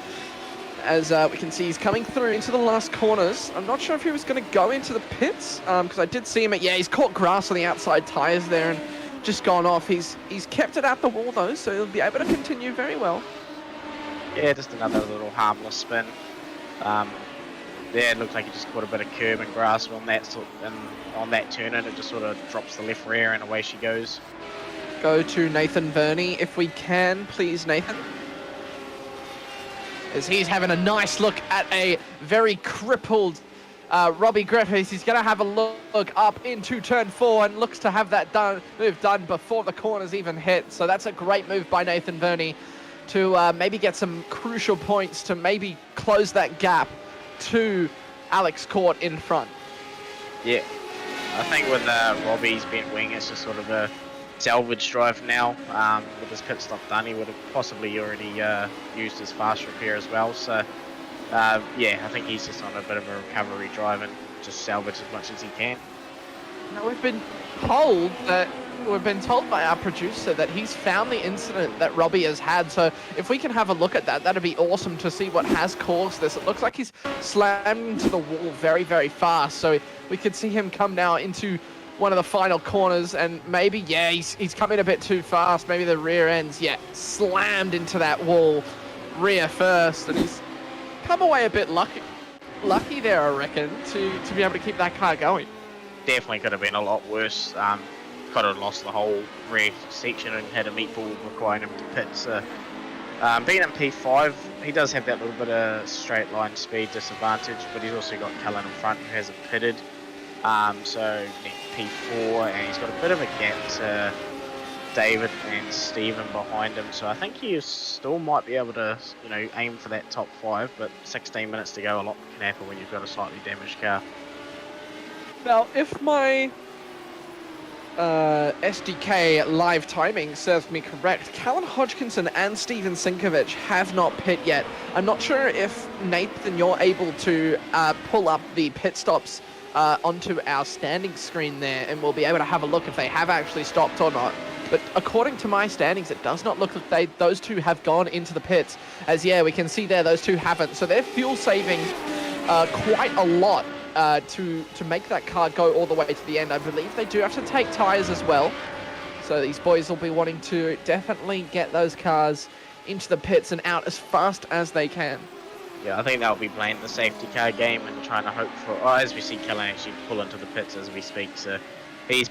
As we can see, he's coming through into the last corners. I'm not sure if he was going to go into the pits, because I did see him he's caught grass on the outside tyres there and just gone off. He's kept it at the wall though, so he'll be able to continue very well. Yeah, just another little harmless spin. Yeah, it looks like he just caught a bit of curb and grass on that turn, and it just sort of drops the left rear and away she goes. Go to Nathan Verney if we can, please, Nathan. As he's having a nice look at a very crippled Robbie Griffiths. He's going to have a look up into turn 4 and looks to have that move done before the corners even hit. So that's a great move by Nathan Verney to maybe get some crucial points to maybe close that gap to Alex Court in front. Yeah, I think with Robbie's bent wing, it's just sort of a salvage drive now. With his pit stop done, he would have possibly already used his fast repair as well. So yeah, I think he's just on a bit of a recovery drive and just salvage as much as he can. Now we've been told by our producer that he's found the incident that Robbie has had. So if we can have a look at that, that'd be awesome to see what has caused this. It looks like he's slammed into the wall very, very fast. So we could see him come now into one of the final corners, and maybe, he's coming a bit too fast. Maybe the rear end's, slammed into that wall rear first, and he's come away a bit lucky there, I reckon, to be able to keep that car going. Definitely could have been a lot worse. Could have lost the whole rear section and had a meatball requiring him to pit. So being in P5, he does have that little bit of straight line speed disadvantage, but he's also got Cullen in front who hasn't pitted. So P4, and he's got a bit of a gap to David and Stephen behind him, so I think he still might be able to, aim for that top 5, but 16 minutes to go, a lot can happen when you've got a slightly damaged car. Now, if my SDK live timing serves me correct, Callan Hodgkinson and Steven Sinkovich have not pit yet. I'm not sure if, Nathan, you're able to pull up the pit stops onto our standing screen there, and we'll be able to have a look if they have actually stopped or not. But according to my standings, it does not look like those two have gone into the pits. As, yeah, we can see there, those two haven't. So they're fuel saving quite a lot to make that car go all the way to the end. I believe they do have to take tyres as well. So these boys will be wanting to definitely get those cars into the pits and out as fast as they can. Yeah, I think they'll be playing the safety car game and trying to hope for... as we see Callan actually pull into the pits as we speak, so he's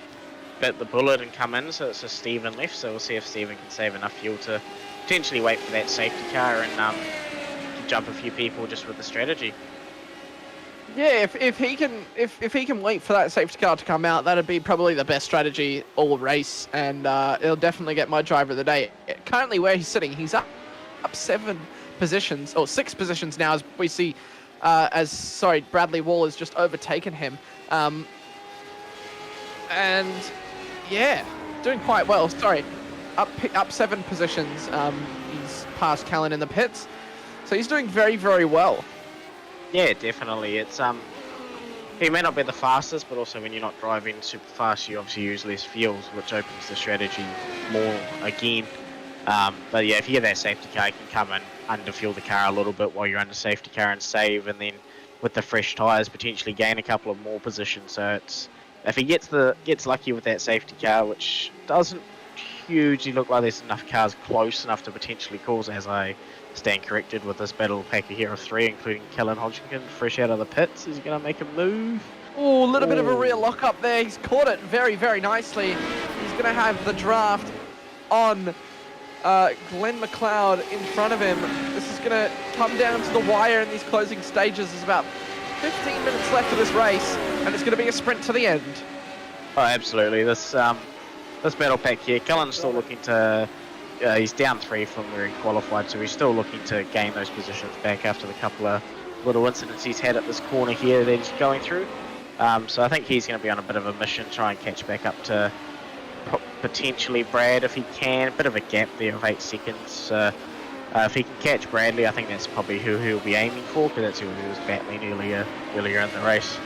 bit the bullet and come in, so it's just Stephen left, so we'll see if Stephen can save enough fuel to potentially wait for that safety car and jump a few people just with the strategy. Yeah, if he can wait for that safety car to come out, that'd be probably the best strategy all race, and it'll definitely get my driver of the day. Currently, where he's sitting, he's up 7 positions, or 6 positions now, as we see. Bradley Wall has just overtaken him, and yeah, doing quite well. Sorry, up 7 positions. He's passed Callan in the pits, so he's doing very, very well. Yeah, definitely. It's he may not be the fastest, but also when you're not driving super fast, you obviously use less fuels, which opens the strategy more again. But yeah, if you get that safety car, you can come and underfuel the car a little bit while you're under safety car and save, and then with the fresh tyres, potentially gain a couple of more positions. So it's if he gets lucky with that safety car, which doesn't hugely look like there's enough cars close enough to potentially cause, as I stand corrected with this battle pack here of 3, including Callan Hodgkinson, fresh out of the pits. Is he going to make a move? Oh, a little bit of a rear lock up there. He's caught it very, very nicely. He's going to have the draft on Glenn McLeod in front of him. This is going to come down to the wire in these closing stages. There's about 15 minutes left of this race, and it's going to be a sprint to the end. Oh, absolutely. This battle pack here, Callan's still looking to... he's down 3 from where he qualified, so he's still looking to gain those positions back after the couple of little incidents he's had at this corner here that he's going through. So I think he's going to be on a bit of a mission, try and catch back up to potentially Brad if he can. A bit of a gap there of 8 seconds. If he can catch Bradley, I think that's probably who he'll be aiming for, because that's who he was battling earlier in the race.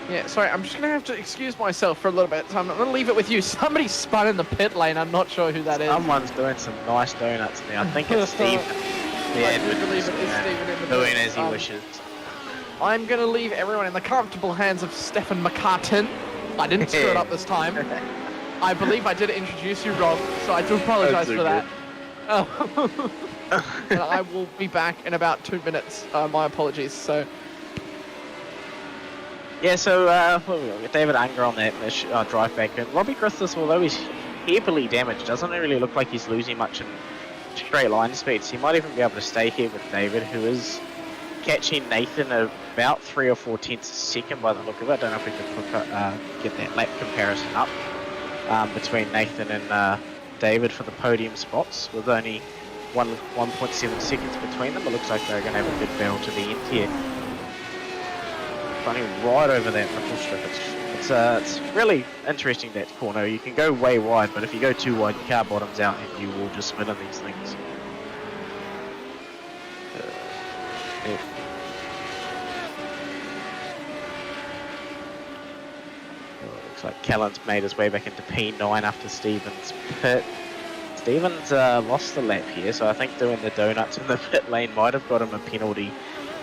Yeah, sorry, I'm just going to have to excuse myself for a little bit. So I'm going to leave it with you. Somebody spun in the pit lane. I'm not sure who that is. Someone's doing some nice donuts now. I think it's Steve. I do believe it is Stephen in the doing pit. as he wishes. I'm going to leave everyone in the comfortable hands of Stefan McCartan. I didn't screw it up this time. I believe I did introduce you wrong, so I do apologize for that. And I will be back in about 2 minutes. My apologies. So. Yeah, so we got David Unger on that drive back, and Robbie Griffiths, although he's heavily damaged, doesn't really look like he's losing much in straight line speeds. He might even be able to stay here with David, who is catching Nathan about 3 or 4 tenths a second by the look of it. I don't know if we can get that lap comparison up between Nathan and David for the podium spots, with only 1.7 seconds between them. It looks like they're going to have a good battle to the end here. Running right over that nickel strip. It's really interesting, that corner. You can go way wide, but if you go too wide, your car bottoms out and you will just spin on these things. Yeah. Looks like Callan's made his way back into P9 after Stephen's pit. Stephen's lost the lap here, so I think doing the donuts in the pit lane might have got him a penalty.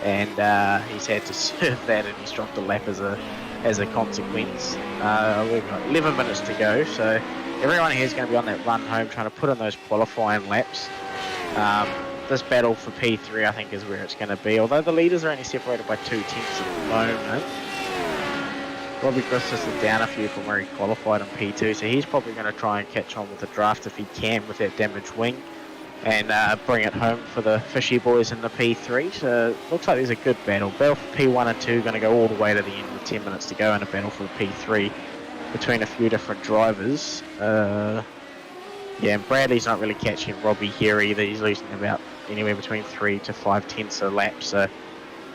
And he's had to serve that, and he's dropped a lap as a consequence. We've got 11 minutes to go, so everyone here is going to be on that run home, trying to put in those qualifying laps. This battle for P3, I think, is where it's going to be. Although the leaders are only separated by 2 tenths at the moment. Robbie Griffiths is down a few from where he qualified in P2, so he's probably going to try and catch on with the draft if he can with that damaged wing. and bring it home for the Fishy boys in the P3. So looks like there's a good battle. Battle for P1 and 2 going to go all the way to the end with 10 minutes to go, and a battle for the P3 between a few different drivers. Yeah, and Bradley's not really catching Robbie here either. He's losing about anywhere between 3 to 5 tenths a lap. So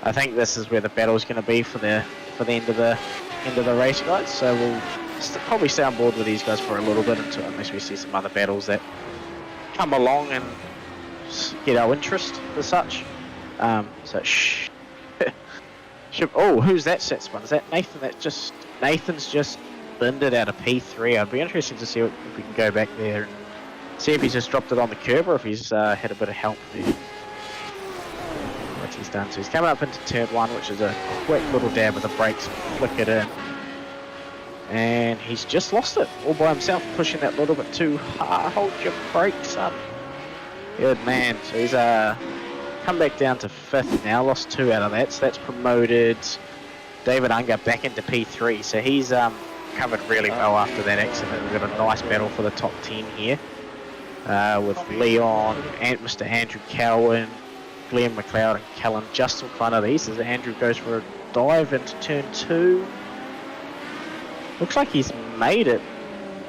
I think this is where the battle's going to be for the end of the race, guys. So we'll probably stay on board with these guys for a little bit unless we see some other battles that come along and get our interest as such. Oh, who's that set spun? Is that Nathan? Nathan's just binned it out of P3. I'd be interested to see if we can go back there and see if he's just dropped it on the curb or if he's had a bit of help there. What he's done. So he's coming up into turn 1, which is a quick little dab of the brakes and flick it in. And he's just lost it all by himself, pushing that little bit too hard. Hold your brakes, son. Good man. So he's come back down to 5th now, lost 2 out of that. So that's promoted David Unger back into P3. So he's covered really well after that accident. We've got a nice battle for the top 10 here. With Leon and Mr. Andrew Cowan, Glenn McLeod and Callan just in front of these as Andrew goes for a dive into turn 2. Looks like he's made it,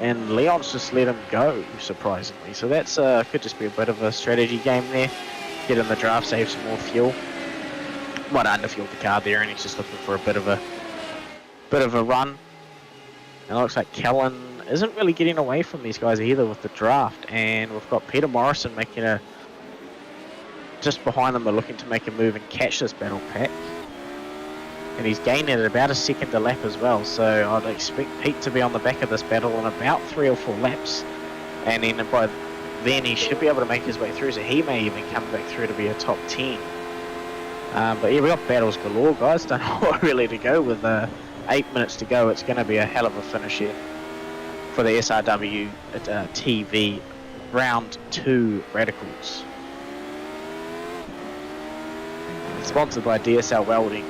and Leon's just let him go, surprisingly. So that's could just be a bit of a strategy game there. Get in the draft, save some more fuel. Might underfuel the car there, and he's just looking for a bit of a run. And it looks like Callan isn't really getting away from these guys either with the draft, and we've got Peter Morrison making just behind them. They're looking to make a move and catch this battle pack. And he's gaining at about a second a lap as well, so I'd expect Pete to be on the back of this battle in about 3 or 4 laps, and then by then he should be able to make his way through, so he may even come back through to be a top 10. But yeah, we got battles galore, guys. Don't know what really to go with 8 minutes to go. It's going to be a hell of a finish here for the SRW TV Round 2 Radicals. Sponsored by DSL Welding.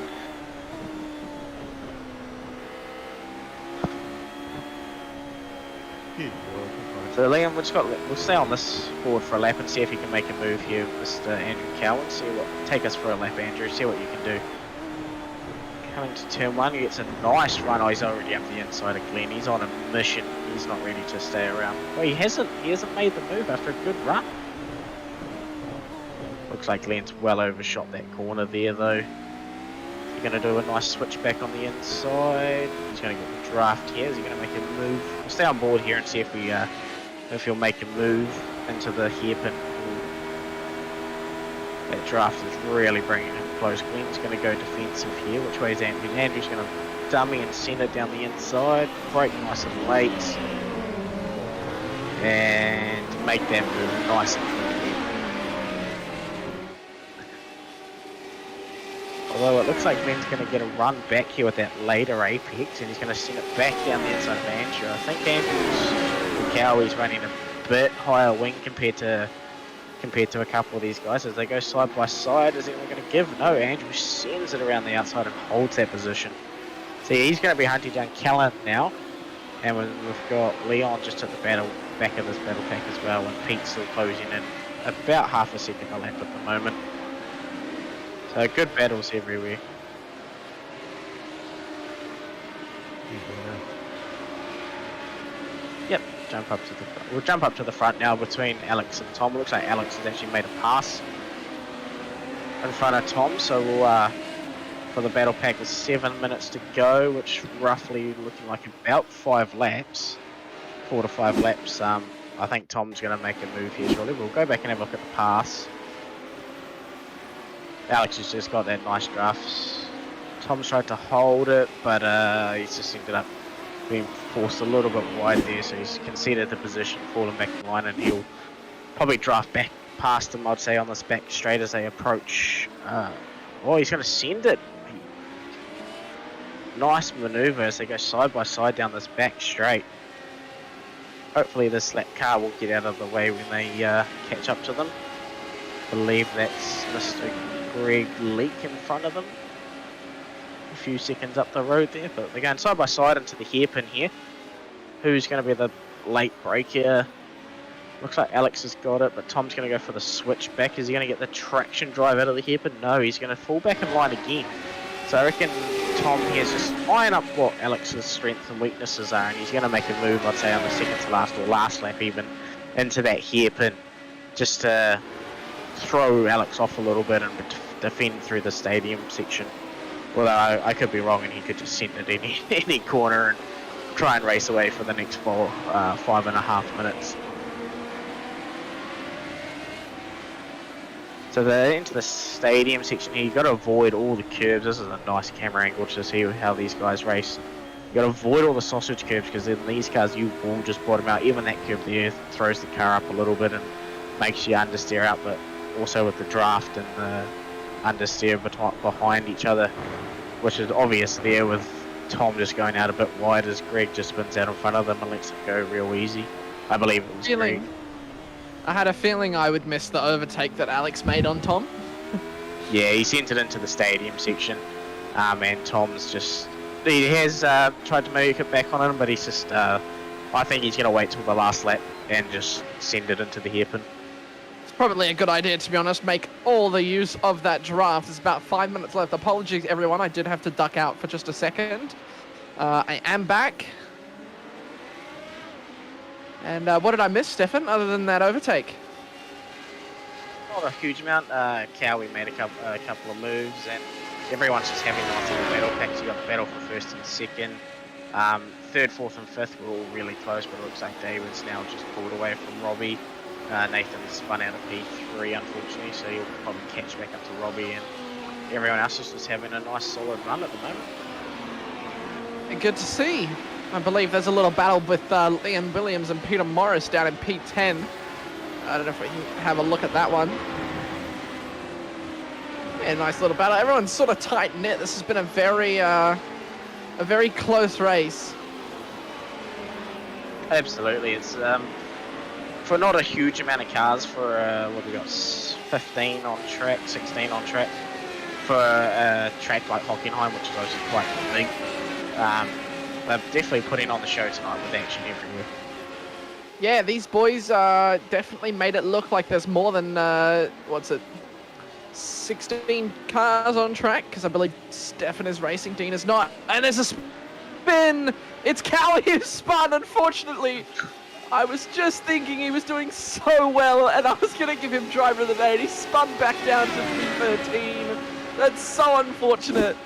So Liam, we'll stay on this board for a lap and see if he can make a move here, Mr. Andrew Cowan. Take us for a lap, Andrew. See what you can do. Coming to turn 1, he gets a nice run. Oh, he's already up the inside of Glenn. He's on a mission. He's not ready to stay around. Well, he hasn't made the move after a good run. Looks like Glenn's well overshot that corner there, though. He's going to do a nice switch back on the inside. He's going to get the draft here. Is he going to make a move? We'll stay on board here and see if he'll make a move into the hairpin. That draft is really bringing him close. Glenn's going to go defensive here. Which way is Andrew? Andrew's going to dummy and send it down the inside. Brake nice and late. And make that move nice and quick. Although it looks like Glenn's going to get a run back here with that later apex, and he's going to send it back down the inside of Andrew. I think Andrew's running a bit higher wing compared to a couple of these guys as they go side by side. Is anyone going to give? No, Andrew sends it around the outside and holds that position. So yeah, he's going to be hunting down Callan now, and we've got Leon just at the back of this battle pack as well, and Pete's still closing in about half a second a lap at the moment. So good battles everywhere. Yep, we'll jump up to the front now between Alex and Tom. It looks like Alex has actually made a pass in front of Tom, so we'll for the battle pack is 7 minutes to go, which roughly looking like about 5 laps, 4 to 5 laps. I think Tom's going to make a move here shortly. We'll go back and have a look at the pass. Alex has just got that nice draft. Tom's tried to hold it, but he's just ended up being forced a little bit wide there, so he's conceded the position, fallen back in line, and he'll probably draft back past him, I'd say, on this back straight as they approach. Oh, he's going to send it. Nice manoeuvre as they go side by side down this back straight. Hopefully this lap car will get out of the way when they catch up to them. I believe that's Mr. Greg Leak in front of them. A few seconds up the road there, but they're going side by side into the hairpin here. Who's going to be the late breaker? Looks like Alex has got it, but Tom's going to go for the switchback. Is he going to get the traction drive out of the hairpin? No, he's going to fall back in line again. So I reckon Tom here is just eyeing up what Alex's strengths and weaknesses are, and he's going to make a move, I'd say, on the second to last or last lap even, into that hairpin, just to throw Alex off a little bit and defend through the stadium section. Although I could be wrong, and he could just send it in any corner and try and race away for the next 5.5 minutes. So into the stadium section here, you've got to avoid all the curbs. This is a nice camera angle to see how these guys race. You've got to avoid all the sausage curbs, because in these cars you will just bottom out. Even that curb there throws the car up a little bit and makes you understeer out, but also with the draft and the understeer behind each other, which is obvious there with Tom just going out a bit wide as Greg just spins out in front of them and lets it go real easy. I believe it was Greg. I had a feeling I would miss the overtake that Alex made on Tom. Yeah, he sent it into the stadium section, and Tom's just... He has tried to make it back on him, but he's just... I think he's going to wait till the last lap and just send it into the hairpin. It's probably a good idea, to be honest. Make all the use of that draft. There's about 5 minutes left. Apologies, everyone. I did have to duck out for just a second. I am back. And what did I miss, Stefan, other than that overtake? Not a huge amount. Cowie made a couple of moves, and everyone's just having nice little battle packs. You got the battle for first and second. Third, fourth, and fifth were all really close, but it looks like David's now just pulled away from Robbie. Nathan spun out of P3, unfortunately, so he'll probably catch back up to Robbie, and everyone else is just having a nice solid run at the moment. Good to see. I believe there's a little battle with Liam Williams and Peter Morris down in P10. I don't know if we can have a look at that one. Yeah, nice little battle. Everyone's sort of tight-knit. This has been a very close race. Absolutely. It's for not a huge amount of cars for what we got, 15 on track, 16 on track for a track like Hockenheim, which is obviously quite big. They're definitely putting on the show tonight with action everywhere. Yeah, these boys definitely made it look like there's more than 16 cars on track, because I believe Stefan is racing, Dean is not. And there's a spin! It's Cowie who spun, unfortunately. I was just thinking he was doing so well, and I was going to give him driver of the day, and he spun back down to P13. That's so unfortunate.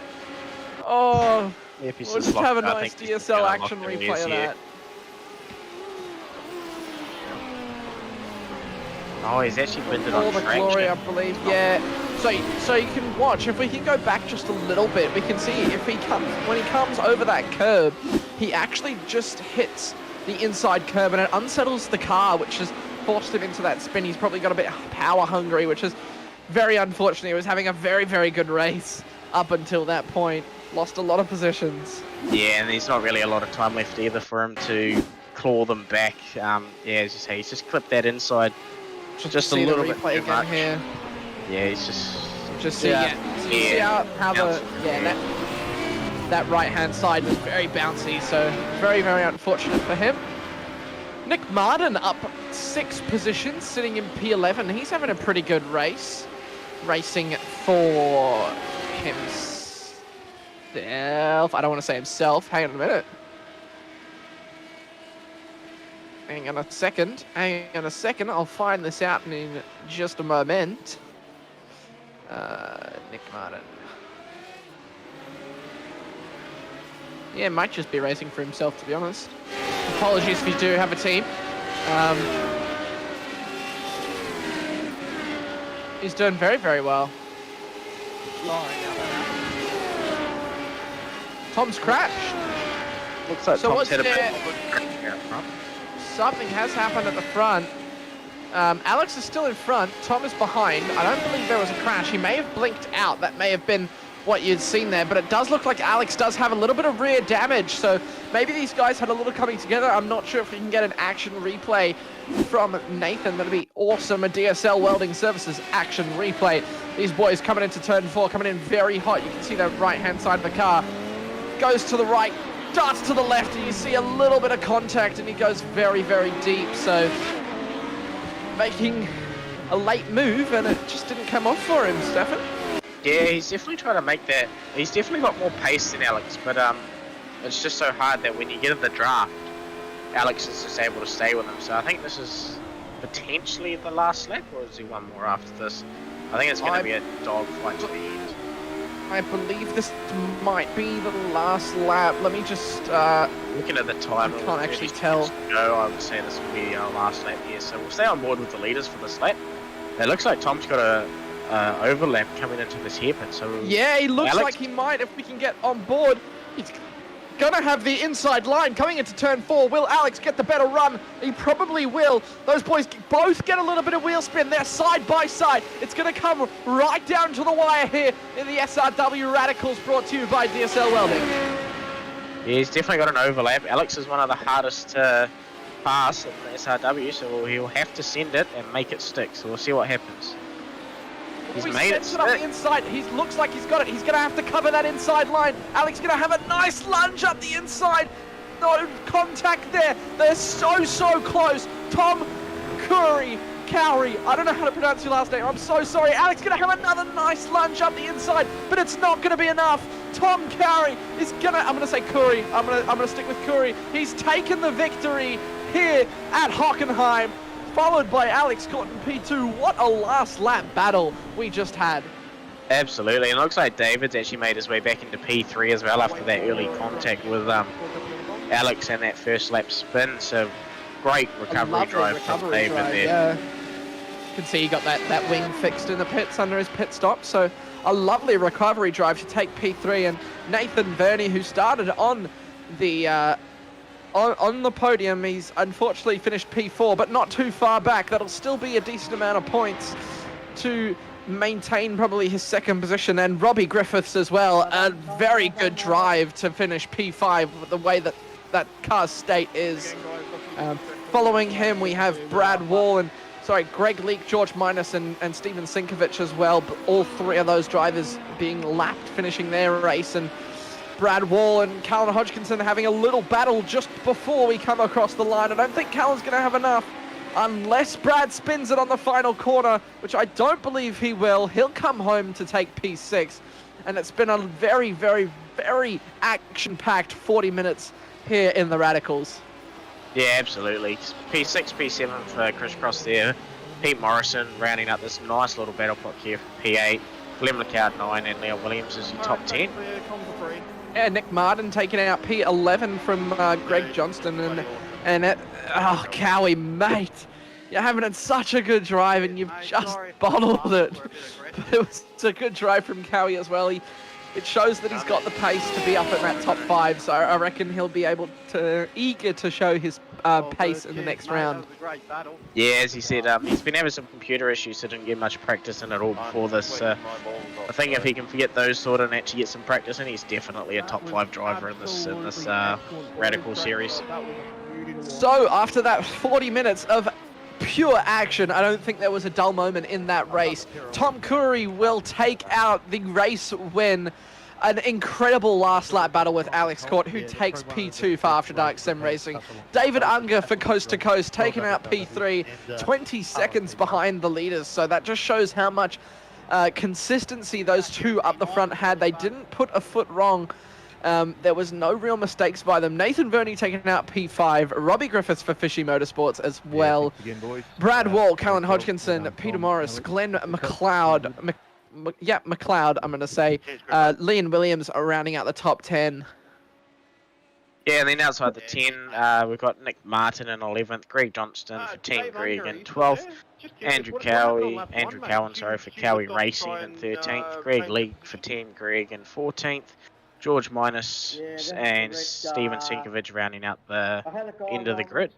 Oh, we'll just have a nice DSL action replay of that. Oh, he's actually been it All on the traction. glory, I believe. Yeah. So you can watch. If we can go back just a little bit, we can see when he comes over that curb, he actually just hits the inside curb, and it unsettles the car, which has forced him into that spin. He's probably got a bit power hungry, which is very unfortunate. He was having a very, very good race up until that point. Lost a lot of positions. Yeah, and there's not really a lot of time left either for him to claw them back. Yeah, as you say, he's just clipped that inside just a little bit too much. Here. Yeah, he's just see how that right hand side was very bouncy, so very, very unfortunate for him. Nick Martin up 6 positions, sitting in P11. He's having a pretty good race, racing for himself. I don't want to say himself. Hang on a minute. Hang on a second. I'll find this out in just a moment. Nick Martin. Yeah, might just be racing for himself, to be honest. Apologies if you do have a team. He's doing very, very well. Tom's crashed. looks like So Tom's what's had a bit there- of a here up front. Something has happened at the front. Alex is still in front. Tom is behind. I don't believe there was a crash. He may have blinked out. That may have been what you'd seen there, but it does look like Alex does have a little bit of rear damage, so maybe these guys had a little coming together. I'm not sure if we can get an action replay from Nathan. That'd be awesome. A DSL Welding Services action replay. These boys coming into turn 4, coming in very hot. You can see the right-hand side of the car. Goes to the right, darts to the left, and you see a little bit of contact, and he goes very, very deep, so making a late move, and it just didn't come off for him, Stefan. Yeah, he's definitely trying to make that. He's definitely got more pace than Alex, but it's just so hard that when you get in the draft, Alex is just able to stay with him. So I think this is potentially the last lap, or is he one more after this? I think it's going to be a dogfight to the end. I believe this might be the last lap. Let me just... Looking at the time, I can't actually tell. No, I would say this will be our last lap here. So we'll stay on board with the leaders for this lap. It looks like Tom's got a overlap coming into this hairpin. So yeah, he looks Alex, like he might if we can get on board. He's gonna have the inside line coming into turn 4. Will Alex get the better run? He probably will. Those boys both get a little bit of wheel spin. They're side by side. It's gonna come right down to the wire here in the SRW Radicals, brought to you by DSL Welding. Yeah, he's definitely got an overlap. Alex is one of the hardest to pass in the SRW, so he'll have to send it and make it stick. So we'll see what happens. He's made it up the inside. He looks like he's got it. He's going to have to cover that inside line. Alex going to have a nice lunge up the inside. No contact there. They're so close. Tom Cowie. I don't know how to pronounce your last name. I'm so sorry. Alex going to have another nice lunge up the inside, but it's not going to be enough. Tom Cowie is going to... I'm going to say Cowie. I'm going to stick with Cowie. He's taken the victory here at Hockenheim, followed by Alex Court in P2. What a last lap battle we just had. Absolutely, and it looks like David's actually made his way back into P3 as well after that early contact with Alex and that first lap spin. So great recovery drive from David there. Yeah. You can see he got that wing fixed in the pits under his pit stop. So a lovely recovery drive to take P3. And Nathan Verney, who started on the on the podium, he's unfortunately finished P4, but not too far back. That'll still be a decent amount of points to maintain probably his second position. And Robbie Griffiths as well, a very good drive to finish P5 with the way that car's state is. Following him, we have Brad Wall and Greg Leake, George Minus, and Steven Sinkovich as well. But all three of those drivers being lapped, finishing their race. And Brad Wall and Callan Hodgkinson having a little battle just before we come across the line. I don't think Callan's going to have enough unless Brad spins it on the final corner, which I don't believe he will. He'll come home to take P6. And it's been a very, very, very action-packed 40 minutes here in the Radicals. Yeah, absolutely. P6, P7 for Crisscross there. Pete Morrison rounding up this nice little battle block here for P8. Glenn McLeod 9 and Leon Williams is in top 10. Yeah, Nick Martin taking out P11 from Greg Johnston. And Cowie, mate, you're having such a good drive and you've just bottled it. It was a good drive from Cowie as well. It shows that he's got the pace to be up in that top 5, so I reckon he'll be eager to show his pace in the next round. Yeah, as he said, he's been having some computer issues, so didn't get much practice in it all before this. I think if he can forget those sort and actually get some practice in, he's definitely a top 5 driver in this Radical series. So after that 40 minutes of pure action, I don't think there was a dull moment in that race. Tom Cowie will take out the race win. An incredible last lap battle with Alex Court, who takes P2 for After Dark Sim Racing. David Unger for Coast to Coast, taking out P3, 20 seconds behind the leaders. So that just shows how much consistency those two up the front had. They didn't put a foot wrong. There was no real mistakes by them. Nathan Verney taking out P5, Robbie Griffiths for Fishy Motorsports as well. Brad Wall, Callan Hodgkinson, Peter Morris, Glenn McLeod, McLeod, I'm going to say. Leon Williams are rounding out the top 10. Yeah, and then outside the 10, we've got Nick Martin in 11th, Greg Johnston for Team Greg in 12th, Andrew Cowan for Cowie Racing in 13th, Greg Leake for Team Greg in 14th, George Minus and Steven Sinkovich rounding out the end of the grid.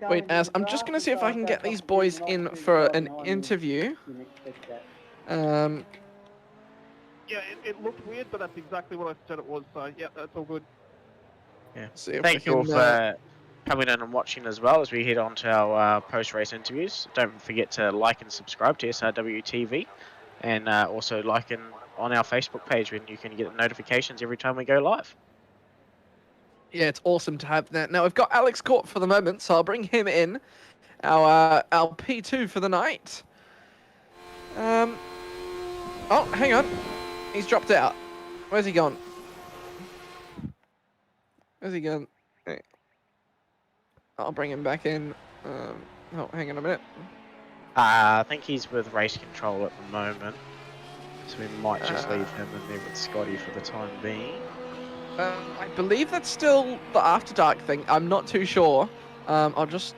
Wait, I'm just going to see if I can get these boys in for an interview. Yeah, it looked weird, but that's exactly what I said it was, so yeah, that's all good. Yeah. Thank you all for coming in and watching as well as we head on to our post-race interviews. Don't forget to like and subscribe to SRW TV and also like on our Facebook page when you can get notifications every time we go live. Yeah, it's awesome to have that. Now, we've got Alex Court for the moment, so I'll bring him in. our P2 for the night. Oh, hang on. He's dropped out. Where's he gone? Where's he gone? Hey. I'll bring him back in. Oh, hang on a minute. I think he's with race control at the moment, so we might just leave him in there with Scotty for the time being. I believe that's still the After Dark thing. I'm not too sure. I'll just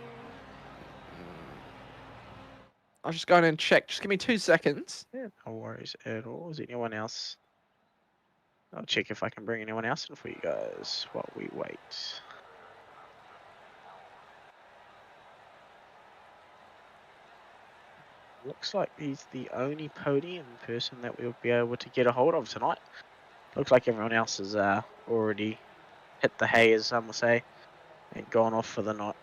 go in and check. Just give me 2 seconds. Yeah, no worries at all. Is anyone else? I'll check if I can bring anyone else in for you guys while we wait. Looks like he's the only podium person that we'll be able to get a hold of tonight. Looks like everyone else has already hit the hay, as some will say, and gone off for the night.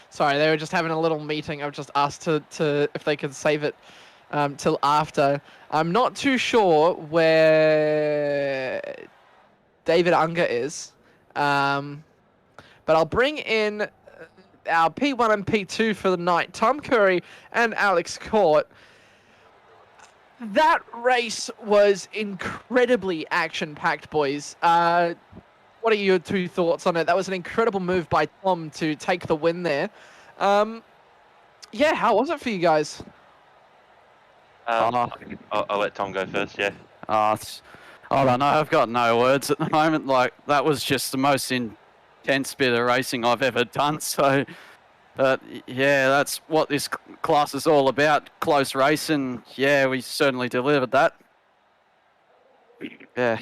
Sorry, they were just having a little meeting. I've just asked to if they could save it till after. I'm not too sure where David Unger is, but I'll bring in our P1 and P2 for the night. Tom Curry and Alex Court. That race was incredibly action-packed, boys. What are your 2 thoughts on it? That was an incredible move by Tom to take the win there. Yeah, how was it for you guys? I'll let Tom go first, yeah. I don't know, I've got no words at the moment. Like, that was just the most intense bit of racing I've ever done. So, but yeah, that's what this class is all about, close racing. Yeah, we certainly delivered that. Yeah.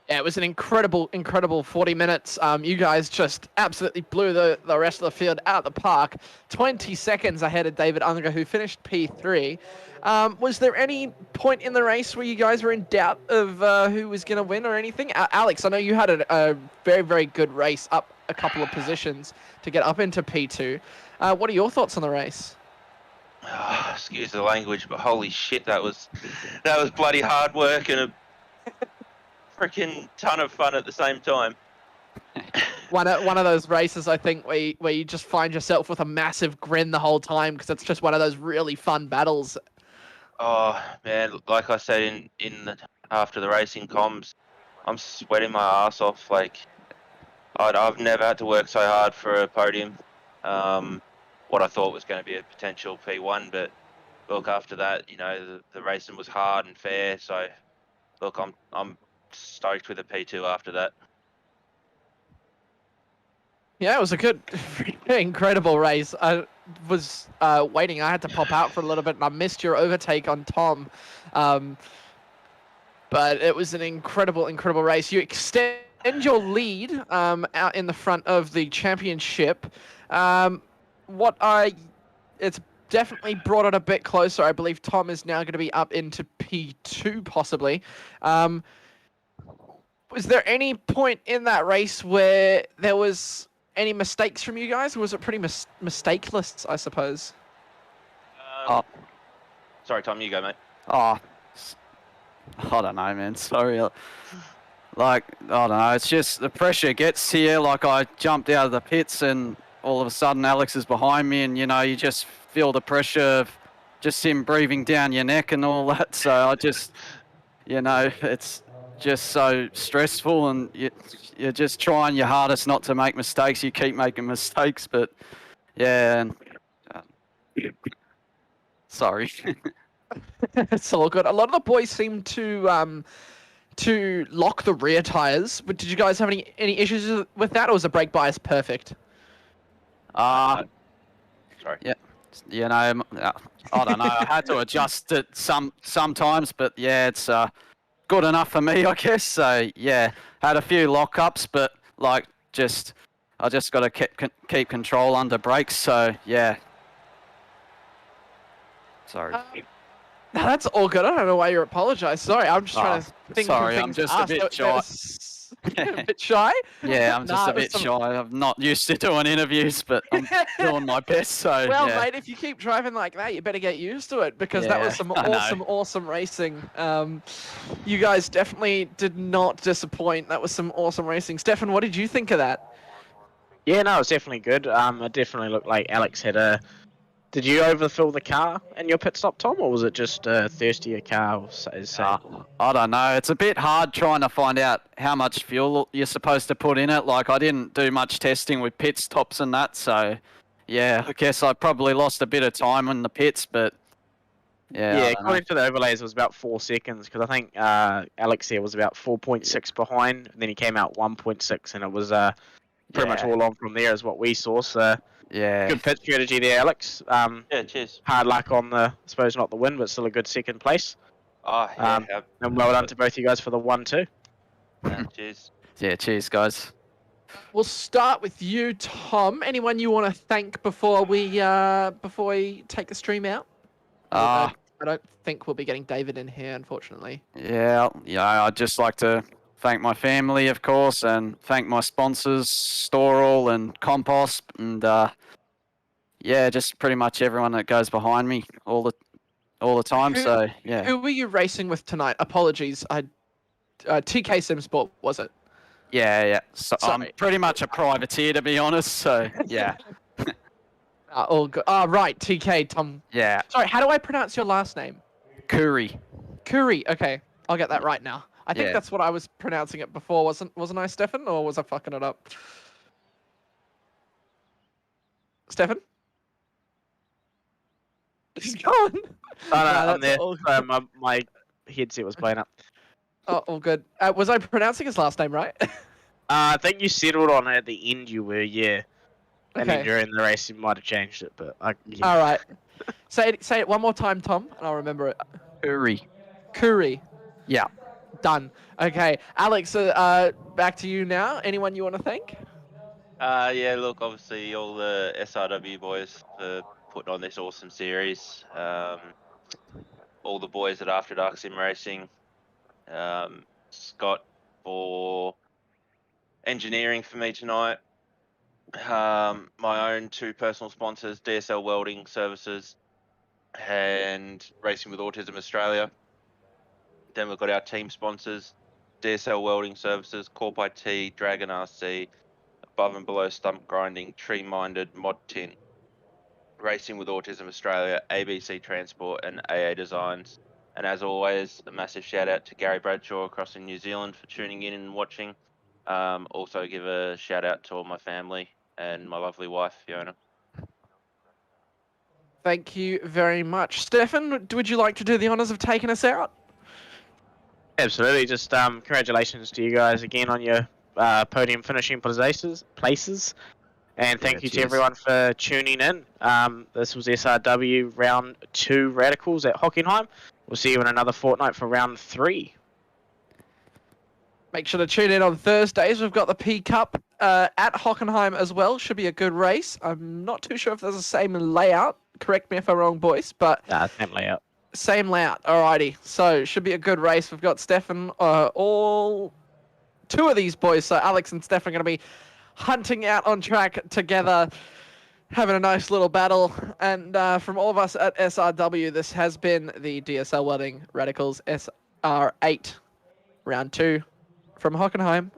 Yeah, it was an incredible 40 minutes. You guys just absolutely blew the rest of the field out of the park. 20 seconds ahead of David Unger, who finished P3. Was there any point in the race where you guys were in doubt of who was going to win or anything? Alex, I know you had a very, very good race up a couple of positions to get up into P2. What are your thoughts on the race? Excuse the language, but holy shit, that was bloody hard work and a freaking ton of fun at the same time. One of those races, I think, where you just find yourself with a massive grin the whole time because it's just one of those really fun battles. Oh man, like I said after the racing comms, I'm sweating my ass off. Like I've never had to work so hard for a podium. What I thought was going to be a potential P1, but look, after that, you know, the racing was hard and fair. So look, I'm stoked with a P2 after that. Yeah, it was a good, incredible race. I was waiting. I had to pop out for a little bit, and I missed your overtake on Tom. But it was an incredible race. You extend your lead out in the front of the championship. It's definitely brought it a bit closer. I believe Tom is now going to be up into P2, possibly. Was there any point in that race where there was any mistakes from you guys, or was it pretty mistakeless, I suppose? Sorry, Tom, you go, mate. I don't know, man. Sorry. Like, I don't know. It's just the pressure gets here. Like, I jumped out of the pits and all of a sudden Alex is behind me and, you know, you just feel the pressure of just him breathing down your neck and all that. So I just, you know, it's just so stressful and you're just trying your hardest not to make mistakes. You keep making mistakes, but yeah. And, sorry. It's all good. A lot of the boys seem to lock the rear tires. But did you guys have any issues with that, or was the brake bias perfect? Sorry. Yeah. You know, I don't know. I had to adjust it sometimes, but yeah, it's good enough for me, I guess. So yeah, had a few lockups, but like I just got to keep control under brakes. So yeah. Sorry. No, that's all good. I don't know why you apologize. Sorry, I'm just trying to think. Sorry, I'm just a bit shy. A bit shy? Yeah, I'm just Nah, a it was bit some- shy. I'm not used to doing interviews, but I'm doing my best. So Well, yeah. mate, if you keep driving like that, you better get used to it because that was Yeah, some I know. awesome racing. You guys definitely did not disappoint. That was some awesome racing. Stefan, what did you think of that? Yeah, no, it was definitely good. It definitely looked like Alex had a. Did you overfill the car in your pit stop, Tom, or was it just a thirstier car? I don't know. It's a bit hard trying to find out how much fuel you're supposed to put in it. Like, I didn't do much testing with pit stops and that, so yeah, I guess I probably lost a bit of time in the pits, but yeah. Yeah, I don't know. according to the overlays, it was about 4 seconds because I think Alex here was about 4.6 behind, and then he came out 1.6, and it was pretty much Yeah. all on from there, is what we saw. So Yeah. good pit strategy there, Alex. Yeah, cheers. Hard luck on the, I suppose not the win, but still a good second place. Oh, yeah. And well done to both you guys for the 1-2. Cheers. Yeah, cheers, guys. We'll start with you, Tom. Anyone you want to thank before we take the stream out? I don't think we'll be getting David in here, unfortunately. Yeah, I'd just like to thank my family, of course, and thank my sponsors, Storall and Compost, and yeah, just pretty much everyone that goes behind me all the time. So yeah. Who were you racing with tonight? Apologies, TK Simsport, was it? Yeah. So I'm Sorry. pretty much a privateer, to be honest. So yeah. All good. Oh, right, TK, Tom. Yeah. Sorry, how do I pronounce your last name? Curry. Curry. Okay, I'll get that right now. I think Yeah. that's what I was pronouncing it before, wasn't I, Stefan? Or was I fucking it up? Stefan? He's gone. I'm there. all- My headset was playing up. Oh, all good. Was I pronouncing his last name right? I think you settled on it at the end. You were, yeah. And then Okay. during the race, you might have changed it, but yeah. All right. Say it one more time, Tom, and I'll remember it. Curry. Curry. Yeah. Done. Okay, Alex. Back to you now. Anyone you want to thank? Yeah, look, obviously all the SRW boys for putting on this awesome series. All the boys at After Dark Sim Racing. Scott for engineering for me tonight. My own 2 personal sponsors, DSL Welding Services and Racing with Autism Australia. Then we've got our team sponsors, DSL Welding Services, Corp IT, Dragon RC, Above and Below Stump Grinding, Tree Minded, Mod Tint, Racing with Autism Australia, ABC Transport, and AA Designs. And as always, a massive shout out to Gary Bradshaw across in New Zealand for tuning in and watching. Also give a shout out to all my family and my lovely wife, Fiona. Thank you very much, Stefan. Would you like to do the honors of taking us out? Absolutely. Just congratulations to you guys again on your podium finishing places. And thank you to cheers. everyone for tuning in. This was SRW Round 2 Radicals at Hockenheim. We'll see you in another fortnight for Round 3. Make sure to tune in on Thursdays. We've got the P Cup at Hockenheim as well. Should be a good race. I'm not too sure if there's the same layout. Correct me if I'm wrong, boys, but Same layout. same layout. Alrighty. So should be a good race. We've got Stefan, all 2 of these boys. So Alex and Stefan are going to be hunting out on track together, having a nice little battle. And from all of us at SRW, this has been the DSL Welding Radicals SR8 Round 2 from Hockenheim.